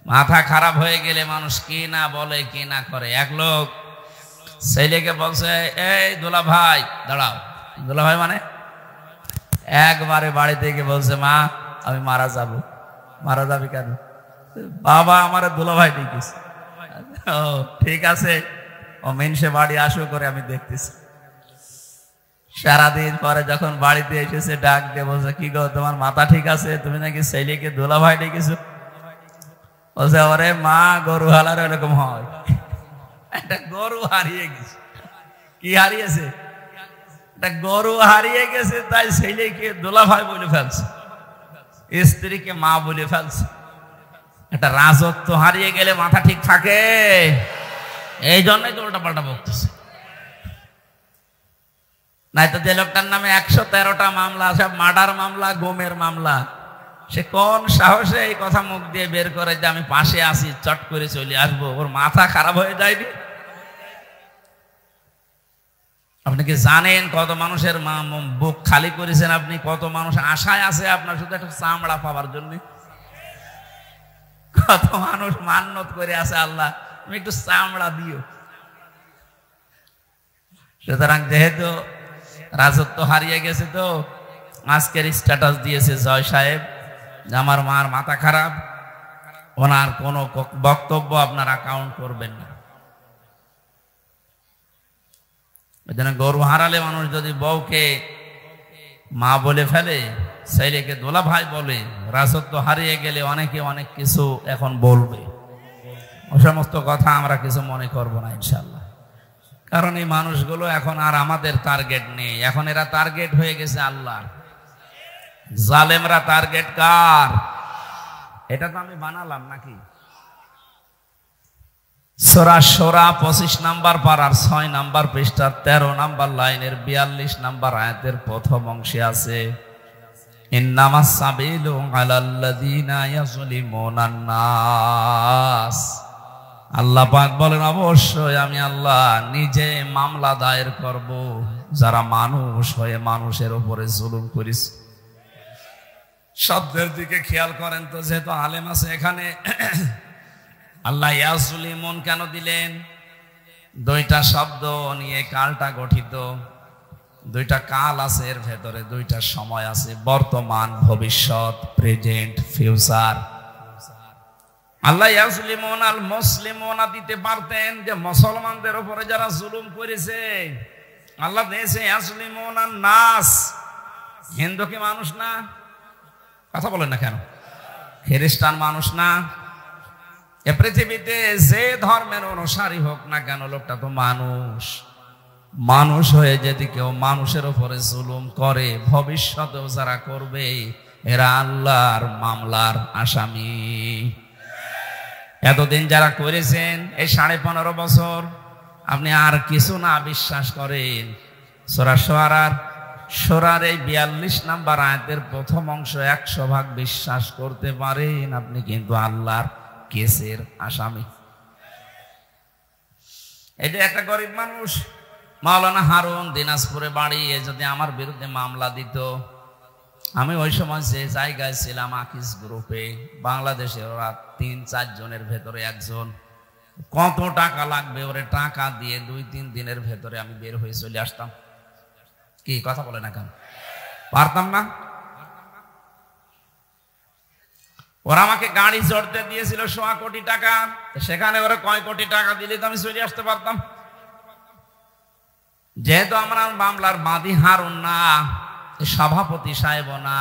মাথা খারাপ হয়ে গেলে মানুষ কি না বলে কি না করে। এক লোক ছেলেকে বলছে, এই দুলা ভাই দাঁড়াও। দুলা ভাই মানে একবারে বাড়িতে গিয়ে বলছে, মা আমি মারা যাব। মারা যাবি কেন? বাবা আমার দুলা ভাই ডেকেছে। ও ঠিক আছে, ও মেনসে বাড়ি আসো করে আমি দেখতেছি। সারাদিন পরে যখন বাড়িতে এসেছে ডাক দিয়ে বলছে, কি গো তোমার মাথা ঠিক আছে? তুমি নাকি ছেলেকে দুলা ভাই ডেকেছো? বলছে, ওরে মা গরু হালার এরকম হয়, একটা গরু হারিয়ে গেছে। কি হারিয়েছে? একটা গরু হারিয়ে গেছে, তাই ছেলেকে দোলা ভাই বলে ফেলছে, স্ত্রীকে মা বলে ফেলছে। একটা রাজত্ব হারিয়ে গেলে মাথা ঠিক থাকে, এই জন্যই তো উল্টা পাল্টা বকতেছে। নাই তো যে লোকটার নামে 113টা মামলা, সব মার্ডার মামলা, গুমের মামলা, সে কোন সাহসে এই কথা মুখ দিয়ে বের করে যে আমি পাশে আছি, চট করে চলে আসবো? ওর মাথা খারাপ হয়ে যায়নি? আপনি কি জানেন কত মানুষের বুক খালি করেছেন আপনি? কত মানুষ আশায় আছে আপনার শুধু একটা চামড়া পাওয়ার জন্য? কত মানুষ মান্নত করে আছে, আল্লাহ তুমি একটু চামড়া দিও। সুতরাং যেহেতু রাজত্ব হারিয়ে গেছে, তো আজকের স্ট্যাটাস দিয়েছে জয় সাহেব, আমার মার মাথা খারাপ, ওনার কোনো বক্তব্য আপনারা কাউন্ট করবেন না। গরু হারালে মানুষ যদি বউকে মা বলে ফেলে, ছেলেকে দোলা ভাই বলে, রাজত্ব হারিয়ে গেলে অনেকে অনেক কিছু এখন বলবে। ও সমস্ত কথা আমরা কিছু মনে করব না ইনশাল্লাহ, কারণ এই মানুষগুলো এখন আর আমাদের টার্গেট নেই, এখন এরা টার্গেট হয়ে গেছে আল্লাহর। জালেমরা টার্গেট কার? এটা তো আমি বানালাম নাকি? সূরা শূরা 25 নম্বর পারার 6 নম্বর পৃষ্ঠার 13 নম্বর লাইনের 42 নম্বর আয়াতের প্রথম অংশে আছে, ইন্নামাস সাবিলু আলাল্লাযিনা ইয়াযলিমুনান নাস। আল্লাহ পাক বলেন, অবশ্যই আমি আল্লাহ নিজে মামলা দায়ের করব যারা মানুষ হয়ে মানুষের উপরে জুলুম করেছে। শব্দের দিকে খেয়াল করেন তো, যেহেতু আলেম আছে এখানে, আল্লাহ ইয়াজলিমুন কেন দিলেন? 2টা শব্দ নিয়ে কালটা গঠিত, 2টা কাল আছে এর ভেতরে, 2টা সময় আছে, বর্তমান, ভবিষ্যৎ, প্রেজেন্ট, ফিউচার। আল্লাহ ইয়াজলিমুন আল মুসলিমুনা দিতে পারতেন যে মুসলমানদের উপরে যারা জুলুম করেছে। আল্লাহ দিয়েছে ইয়াজলিমুন আন নাস। হিন্দু কি মানুষ না? কথা বলেন না কেন? খ্রিস্টান মানুষ না? এ পৃথিবীতে যে ধর্মের অনুসারী হোক না কেন, লোকটা তো মানুষ। মানুষ হয়ে যদি কেউ মানুষের উপরে জুলুম করে, ভবিষ্যতেও যারা করবে, এরা আল্লাহর মামলার আসামি। এতদিন যারা করেছেন, এই 15.5 বছর, আপনি আর কিছু না বিশ্বাস করেন, সূরা শূরার এই 42 নম্বর আয়াতের প্রথম অংশ 100% বিশ্বাস করতে পারেন, আপনি কিন্তু আল্লাহর কেসের আসামি। এই যে একটা গরিব মানুষ, মাওলানা হারুন, দিনাজপুরে বাড়ি, এ যদি আমার বিরুদ্ধে মামলা দিত, আমি ওই সময় যে জায়গায় ছিলাম আকিস গ্রুপে, বাংলাদেশের ওরা 3-4 জনের ভেতরে একজন, কত টাকা লাগবে ওরে টাকা দিয়ে 2-3 দিনের ভেতরে আমি বের হয়ে চলে আসতাম। কি কথা বলে না কেন? পারতাম না? ওরা আমাকে গাড়ি চড়তে দিয়েছিল 1.25 কোটি টাকা, সেখানে ওরা কয় কোটি টাকা দিলে তো আমি চলে আসতে পারতাম। যেহেতু আমরা মামলার বাদী হারুন না, সভাপতি সাহেব না,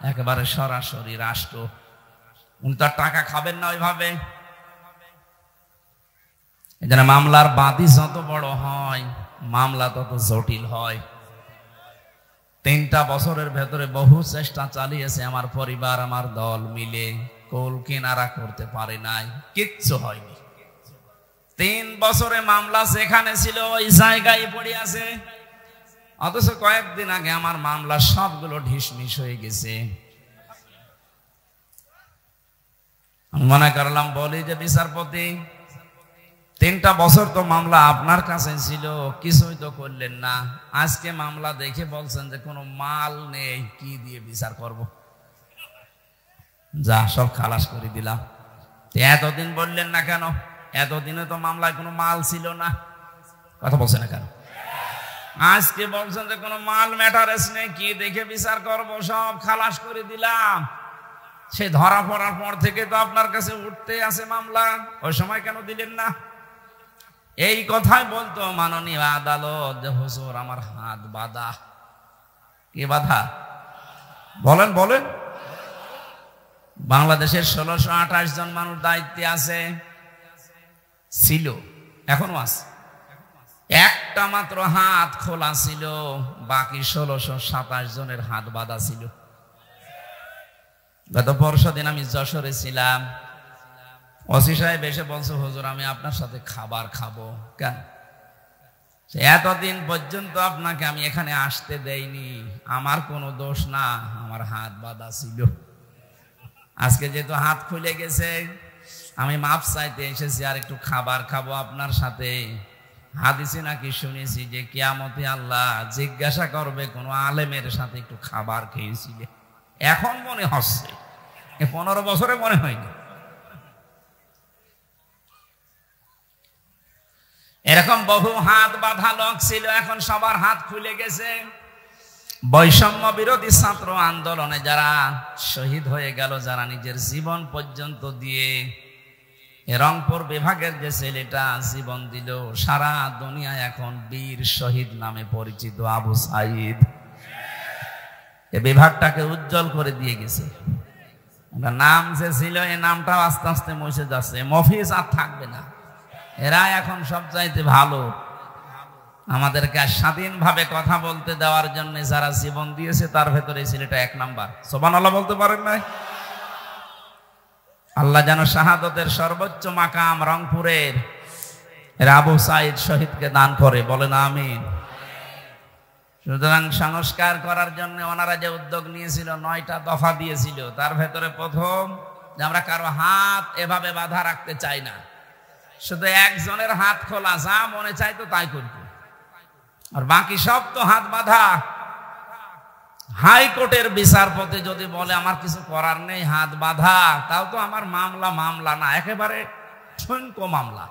একেবারে সরাসরি রাষ্ট্র, উনি তো টাকা খাবেন না ওইভাবে। এই জন্য মামলার বাদী যত বড় হয়, মামলা তত জটিল হয়। 3টা বছরের ভেতরে বহু চেষ্টা চালিয়েছে আমার পরিবার, আমার দল মিলে, কোল কিনারা করতে পারে নাই, কিচ্ছু হয়নি। 3 বছরে মামলা যেখানে ছিল ওই জায়গায় পড়ে আছে, অথচ কয়েকদিন আগে আমার মামলা সবগুলো ঢিসমিস হয়ে গেছে। মনে করলাম বলি যে বিচারপতি, 3টা বছর তো মামলা আপনার কাছে ছিল, কিছুই তো করলেন না। আজকে মামলা দেখে বলছেন যে কোনো মাল নেই, কি দিয়ে বিচার করব? যা সব খালাস করে দিলাম। এতদিন বললেন না কেন? এতদিনে তো মামলায় কোনো মাল ছিল না, কথা বলছেন না কেন? আজকে বলছেন যে কোনো মাল ম্যাটারেস নেই, কি দেখে বিচার করব? সব খালাস করে দিলাম। সে ধরা পড়ার পর থেকে তো আপনার কাছে উঠতে আছে মামলা, ওই সময় কেন দিলেন না? এই কথাই বলতো মাননীয় আদালত যে হুজুর আমার হাত বাঁধা। কি বাঁধা? বলেন বলেন। বাংলাদেশের 1628 জন মানুষ দায়িত্বে আছে, ছিল, এখনো আছে। একটা মাত্র হাত খোলা ছিল, বাকি 1627 জনের হাত বাঁধা ছিল। গত পরশুদিন আমি যশোরে ছিলাম, ওসি সাহেব এসে বলছে হুজুর আমি আপনার সাথে খাবার খাবো। কেন? এতদিন পর্যন্ত আপনাকে আমি এখানে আসতে দেইনি, আমার কোনো দোষ না, আমার হাত বাঁধা ছিল। আজকে যেহেতু হাত খুলে গেছে, আমি মাপ চাইতে এসেছি, আর একটু খাবার খাবো আপনার সাথে। হাদিসে নাকি শুনেছি যে কিয়ামতে আল্লাহ জিজ্ঞাসা করবে কোন আলেমের সাথে একটু খাবার খেয়েছিলে। এখন মনে হচ্ছে, 15 বছরে মনে হয়নি। এরকম বহু হাত বাঁধা লোক ছিল, এখন সবার হাত খুলে গেছে। বৈষম্য বিরোধী ছাত্র আন্দোলনে যারা শহীদ হয়ে গেল, যারা নিজের জীবন পর্যন্ত দিয়ে, রংপুর বিভাগের যে ছেলেটা জীবন দিল, সারা দুনিয়ায় এখন বীর শহীদ নামে পরিচিত আবু সাইদ। এই বিভাগটাকে উজ্জ্বল করে দিয়ে গেছে। নাম যে ছিল, এই নামটাও আস্তে আস্তে মুছে যাচ্ছে, মফিজ আর থাকবে না। এরা এখন সবচাইতে ভালো, আমাদেরকে স্বাধীনভাবে কথা বলতে দেওয়ার জন্য যারা জীবন দিয়েছে, তার ভেতরে ছেলেটা 1 নাম্বার। সুবহানাল্লাহ বলতে পারেন না? আল্লাহ যেন শাহাদতের সর্বোচ্চ মাকাম রংপুরের আবু সাইদ শহীদকে দান করে, বলেন আমিন। সুতরাং সংস্কার করার জন্য ওনারা যে উদ্যোগ নিয়েছিল, 9টা দফা দিয়েছিল, তার ভেতরে প্রথম যে আমরা কারো হাত এভাবে বাঁধা রাখতে চাই না, শুধু একজনের হাত খোলা, যা মনে চাইতো তাই করত, আর বাকি সব তো হাত বাঁধা। হাইকোর্টের বিচারপতি যদি বলে আমার কিছু করার নেই, হাত বাঁধা, তাও তো আমার মামলা না, একেবারে ঠুনকো মামলা।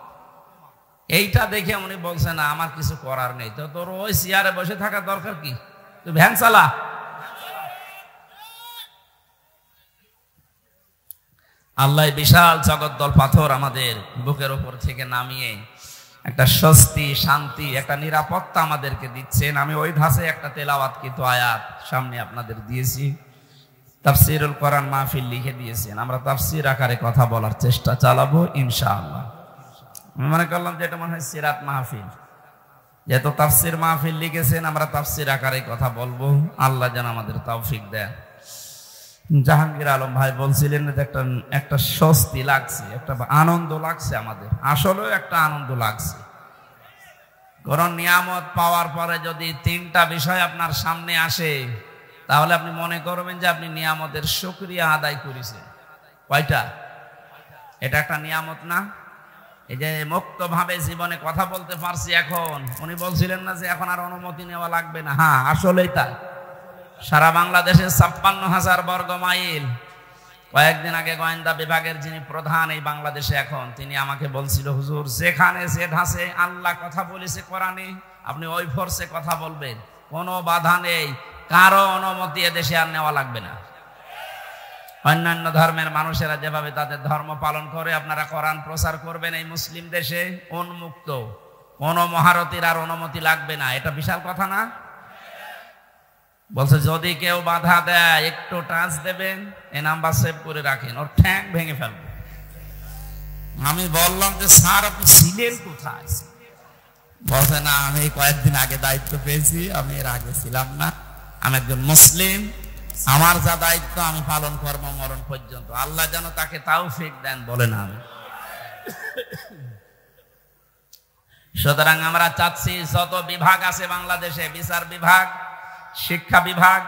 এইটা দেখে উনি বলছে না আমার কিছু করার নেই, তো তোর ওই চেয়ারে বসে থাকার দরকার কি? তুই ভ্যান চালা। আল্লাহ বিশাল জগদ্দল পাথর আমাদের বুকের উপর থেকে নামিয়ে একটা স্বস্তি, শান্তি, একটা নিরাপত্তা আমাদেরকে দিচ্ছেন। আমি ওই ধাঁচে একটা তেলাওয়াতকৃত আয়াত সামনে আপনাদের দিয়েছি, তাফসীরুল কোরআন মাহফিল লিখে দিয়েছেন, আমরা তাফসীর আকারে কথা বলার চেষ্টা চালাবো ইনশাআল্লাহ। আমি মনে করলাম যে এটা মনে হয় সিরাত মাহফিল, যেহেতু তাফসীর মাহফিল লিখেছেন, আমরা তাফসীর আকারে কথা বলবো। আল্লাহ যেন আমাদের তৌফিক দেয়। জাহাঙ্গীর আলম ভাই বলছিলেন যে একটা স্বস্তি লাগছে, একটা আনন্দ লাগছে, আমাদের আসলেও একটা আনন্দ লাগছে। কোন নিয়ামত পাওয়ার পরে যদি 3টা বিষয় আপনার সামনে আসে, তাহলে আপনি মনে করবেন যে আপনি নিয়ামতের শুকরিয়া আদায় করেছেন। কয়টা? এটা একটা নিয়ামত না? এই যে মুক্তভাবে জীবনে কথা বলতে পারছি এখন, উনি বলছিলেন না যে এখন আর অনুমতি নেওয়া লাগবে না? হ্যাঁ, আসলেই তাই। সারা বাংলাদেশে 56,000 বর্গ মাইল। কয়েকদিন আগে গোয়েন্দা বিভাগের যিনি প্রধান এই বাংলাদেশে এখন, তিনি আমাকে বলছিল হুজুর যেখানে যে ধাঁচে আল্লাহ কথা বলেছে কোরআনে, আপনি ওই ফোর্সে কথা বলবেন, কোনো বাধা নেই, কারো অনুমতি এদেশে আর নেওয়া লাগবে না। অন্যান্য ধর্মের মানুষেরা যেভাবে তাদের ধর্ম পালন করে, আপনারা কোরআন প্রচার করবেন এই মুসলিম দেশে উন্মুক্ত, কোনো মহারতির আর অনুমতি লাগবে না। এটা বিশাল কথা না? বলছে যদি কেউ বাধা দেয়, একটু টাচ দেবেন, এই নাম্বার সেভ করে রাখেন, ওর ঠ্যাং ভেঙে ফেলবে। আমি বললাম যে স্যার আপনি ছিলেন কোথায়? বলছে না আমি কয়েকদিন আগে দায়িত্ব পেয়েছি, আমি এর আগে ছিলাম না। আমি একজন মুসলিম, আমার যা দায়িত্ব আমি পালন করব মরণ পর্যন্ত। আল্লাহ যেন তাকে তাওফিক দেন, বলেন আমিন। সুতরাং আমরা চাচ্ছি যত বিভাগ আছে বাংলাদেশে, বিচার বিভাগ, শিক্ষা বিভাগ,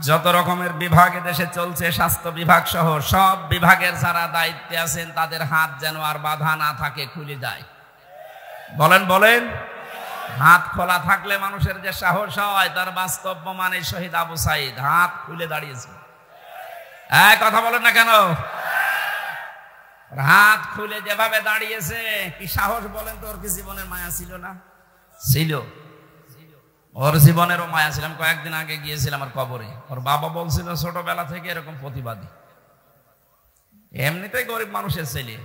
যত রকমের বিভাগ দেশে চলছে, স্বাস্থ্য বিভাগ সহ সব বিভাগের যারা দায়িত্বে আছেন তাদের হাত যেন আর বাধা না থাকে, খুলে যায়। বলেন বলেন। হাত খোলা থাকলে মানুষের যে সাহস হয়, তার বাস্তব প্রমাণ এই শহীদ আবু সাইদ হাত খুলে দাঁড়িয়েছে। কথা বলেন না কেন? হাত খুলে যেভাবে দাঁড়িয়েছে, কি সাহস বলেন তো? ওর কি জীবনের মায়া ছিল না? ছিল, ওর জীবনেরও মায়া ছিল। আমি কয়েকদিন আগে গিয়েছিলাম আমার কবরে, ওর বাবা বলছিল ছোটবেলা থেকে এরকম প্রতিবাদী, এমনিতেই গরিব মানুষের ছেলে,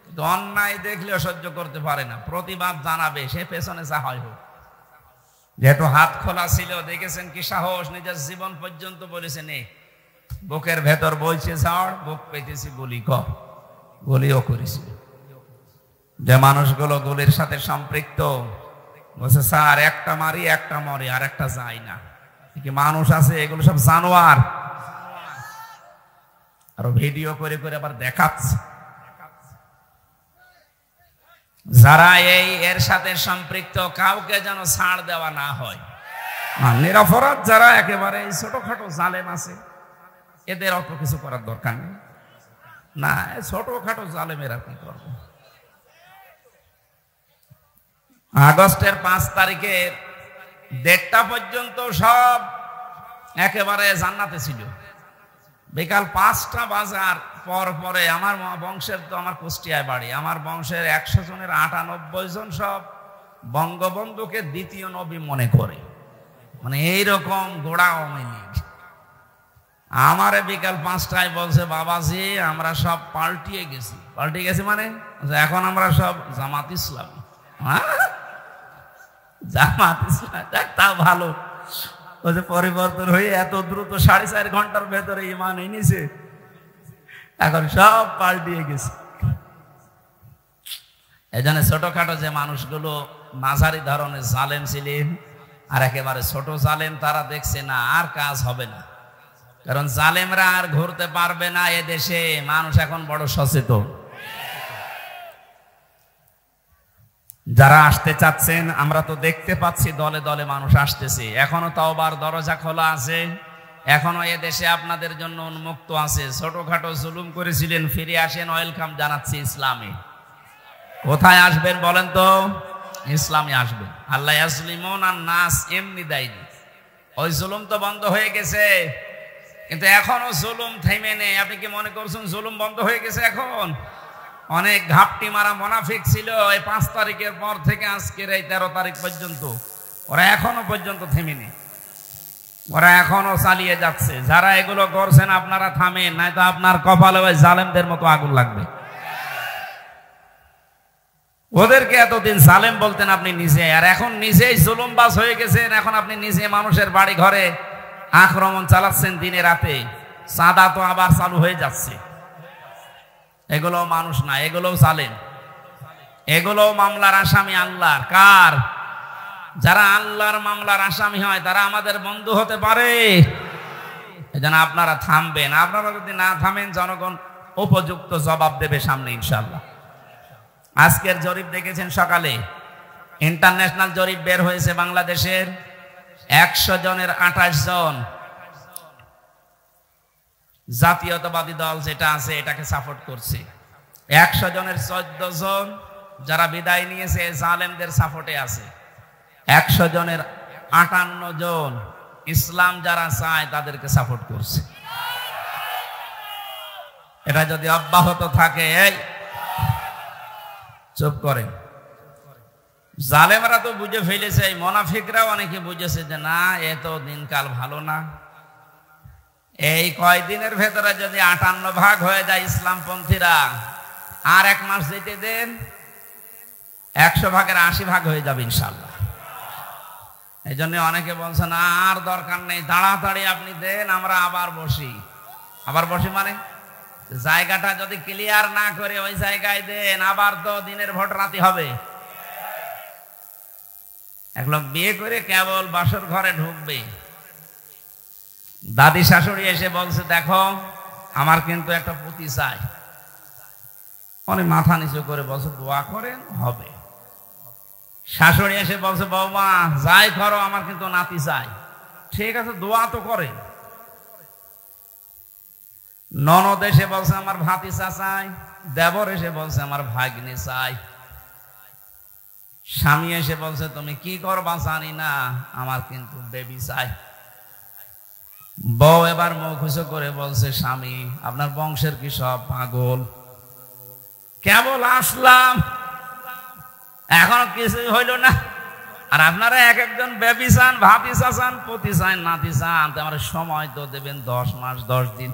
কিন্তু অন্যায় দেখলেও সহ্য করতে পারে না, প্রতিবাদ জানাবে, সে পেছনে যা হয় হোক। যেহেতু হাত খোলা ছিল, দেখেছেন কি সাহস, নিজের জীবন পর্যন্ত বলেছে নে, বুকের ভেতর বইছে ঝড়, বুক পেতেছি গুলি কর, গুলিও করেছিল। যে মানুষগুলো গুলির সাথে সম্পৃক্ত বলছে স্যার একটা মারি একটা মরে আর একটা যায় না, কি মানুষ আছে? এগুলো সব জানোয়ার। আর ভিডিও করে করে আবার দেখাচ্ছে। যারা এর সাথে সম্পৃক্ত, কাউকে যেন ছাড় দেওয়া না হয়। নিরপরাধ যারা একেবারে ছোটখাটো জালেম আছে, এদের অত কিছু করার দরকার নেই। না, ছোটখাটো জালেমের আর কি করবে? আগস্টের 5 তারিখে 1:30 পর্যন্ত সব একেবারে জান্নাতে ছিল। বিকাল 5টা বাজার পরে আমার বংশের, তো আমার কুষ্টিয়ায় বাড়ি, আমার বংশের 100 জনের 98 জন সব বঙ্গবন্ধুকে দ্বিতীয় নবী মনে করে, মানে এইরকম গোড়া আওয়ামী লীগ। আমারে বিকাল 5টায় বলছে বাবাজি আমরা সব পাল্টিয়ে গেছি। পাল্টিয়ে গেছি মানে এখন আমরা সব জামাত ইসলাম। জামাত ইসলাম, তা ভালো, পরিবর্তন হয়ে এত দ্রুত 4.5 ঘন্টার ভেতরে ইমান এনেছে, এখন সব পাল্টিয়ে গেছে। এজন্য ছোটখাটো যে মানুষগুলো মাঝারি ধরনের জালেম ছিলেন আর একেবারে ছোট জালেম, তারা দেখছে না আর কাজ হবে না, কারণ জালেমরা আর ঘুরতে পারবে না এ দেশে। মানুষ এখন বড় সচেতন। যারা আসতে চাচ্ছেন, আমরা তো দেখতে পাচ্ছি দলে দলে মানুষ আসতেছে, এখনো তওবার দরজা খোলা আছে, এখনো এ দেশে আপনাদের জন্য উন্মুক্ত আছে। ছোটখাটো জুলুম করেছিলেন, ফিরে আসেন, ওয়েলকাম জানাচ্ছি ইসলামে। কোথায় আসবেন বলেন তো? ইসলামে আসবেন। আল্লাহ ইয়াসলিমুন আন নাস এমনি দেয়নি, ওই জুলুম তো বন্ধ হয়ে গেছে, কিন্তু এখনো জুলুম থেমে নেই। আপনি কি মনে করছেন জুলুম বন্ধ হয়ে গেছে? এখন অনেক ঘাপটি মারা মুনাফিক ছিল এই 5 তারিখের পর থেকে আজকের এই 13 তারিখ পর্যন্ত, ওরা এখনো পর্যন্ত থেমে নেই, ওরা এখনো চালিয়ে যাচ্ছে। যারা এগুলো করছেন আপনারা থামেন, নয়তো আপনার কপালে ওই জালেমদের মতো আগুন লাগবে। ওদেরকে এতদিন জালেম বলতেন আপনি নিজে, আর এখন নিজেই জুলুমবাজ হয়ে গেছেন। এখন আপনি নিজে মানুষের বাড়ি ঘরে আক্রমণ চালাচ্ছেন দিনে রাতে, চাঁদা তো আবার চালু হয়ে যাচ্ছে। এগুলো মানুষ না, এগুলোও জালেম, এগুলোও মামলার আসামি আল্লাহর। কার? যারা আল্লাহর মামলার আসামি হয় তারা আমাদের বন্ধু হতে পারে? এজন্য আপনারা থামবেন। আপনারা যদি না থামেন, জনগণ উপযুক্ত জবাব দেবে সামনে ইনশাআল্লাহ। আজকের জরিপ দেখেছেন সকালে, ইন্টারন্যাশনাল জরিপ বের হয়েছে বাংলাদেশের। 100 জনের 28 জন জাতীয়তাবাদী দল যেটা আছে এটাকে সাপোর্ট করছে। 100 জনের 14 জন যারা বিদায় নিয়েছে জালেমদের সাপোর্টে আছে। 100 জনের 58 জন ইসলাম যারা চায় তাদেরকে সাপোর্ট করছে। এটা যদি অব্যাহত থাকে, এই চুপ করেন। জালেমরা তো বুঝে ফেলেছে, এই মুনাফিকরাও অনেকে বুঝেছে যে না, এত দিনকাল ভালো না। এই কয়দিনের ভেতরে যদি 58 ভাগ হয়ে যায় ইসলামপন্থীরা, আর 1 মাস যেতে দেন, 100 ভাগের 80 ভাগ হয়ে যাবে ইনশাআল্লাহ। এই জন্য অনেকে বলছেন আর দরকার নেই, তাড়াতাড়ি আপনি দেন, আমরা আবার বসি। আবার বসি মানে জায়গাটা যদি ক্লিয়ার না করে ওই জায়গায় দেন, আবার তো দিনের ভোট রাতে হবে। এক লোক বিয়ে করে কেবল বাসর ঘরে ঢুকবে, দাদি শাশুড়ি এসে বলছে, দেখো আমার কিন্তু একটা পুতি চাই। অনেক মাথা নিচু করে বলছে, দোয়া করেন হবে। শাশুড়ি এসে বলছে, বৌমা যাই করো আমার কিন্তু নাতি চাই। ঠিক আছে, দোয়া তো করে। ননদ এসে বলছে, আমার ভাতিজা চাই। দেবর এসে বলছে, আমার ভাগ্নে চাই। স্বামী এসে বলছে, তুমি কি করবা জানি না, আমার কিন্তু বেবি চাই। বউ এবার মুখ উঁচু করে বলছে, স্বামী আপনার বংশের কি সব পাগল? কেবল আসলাম, এখনো কিছুই হইল না, আর আপনারা এক একজন বেবি চান, ভাতিজা চান, পতি চান, নাতি চান। আমার সময় তো দেবেন 10 মাস 10 দিন।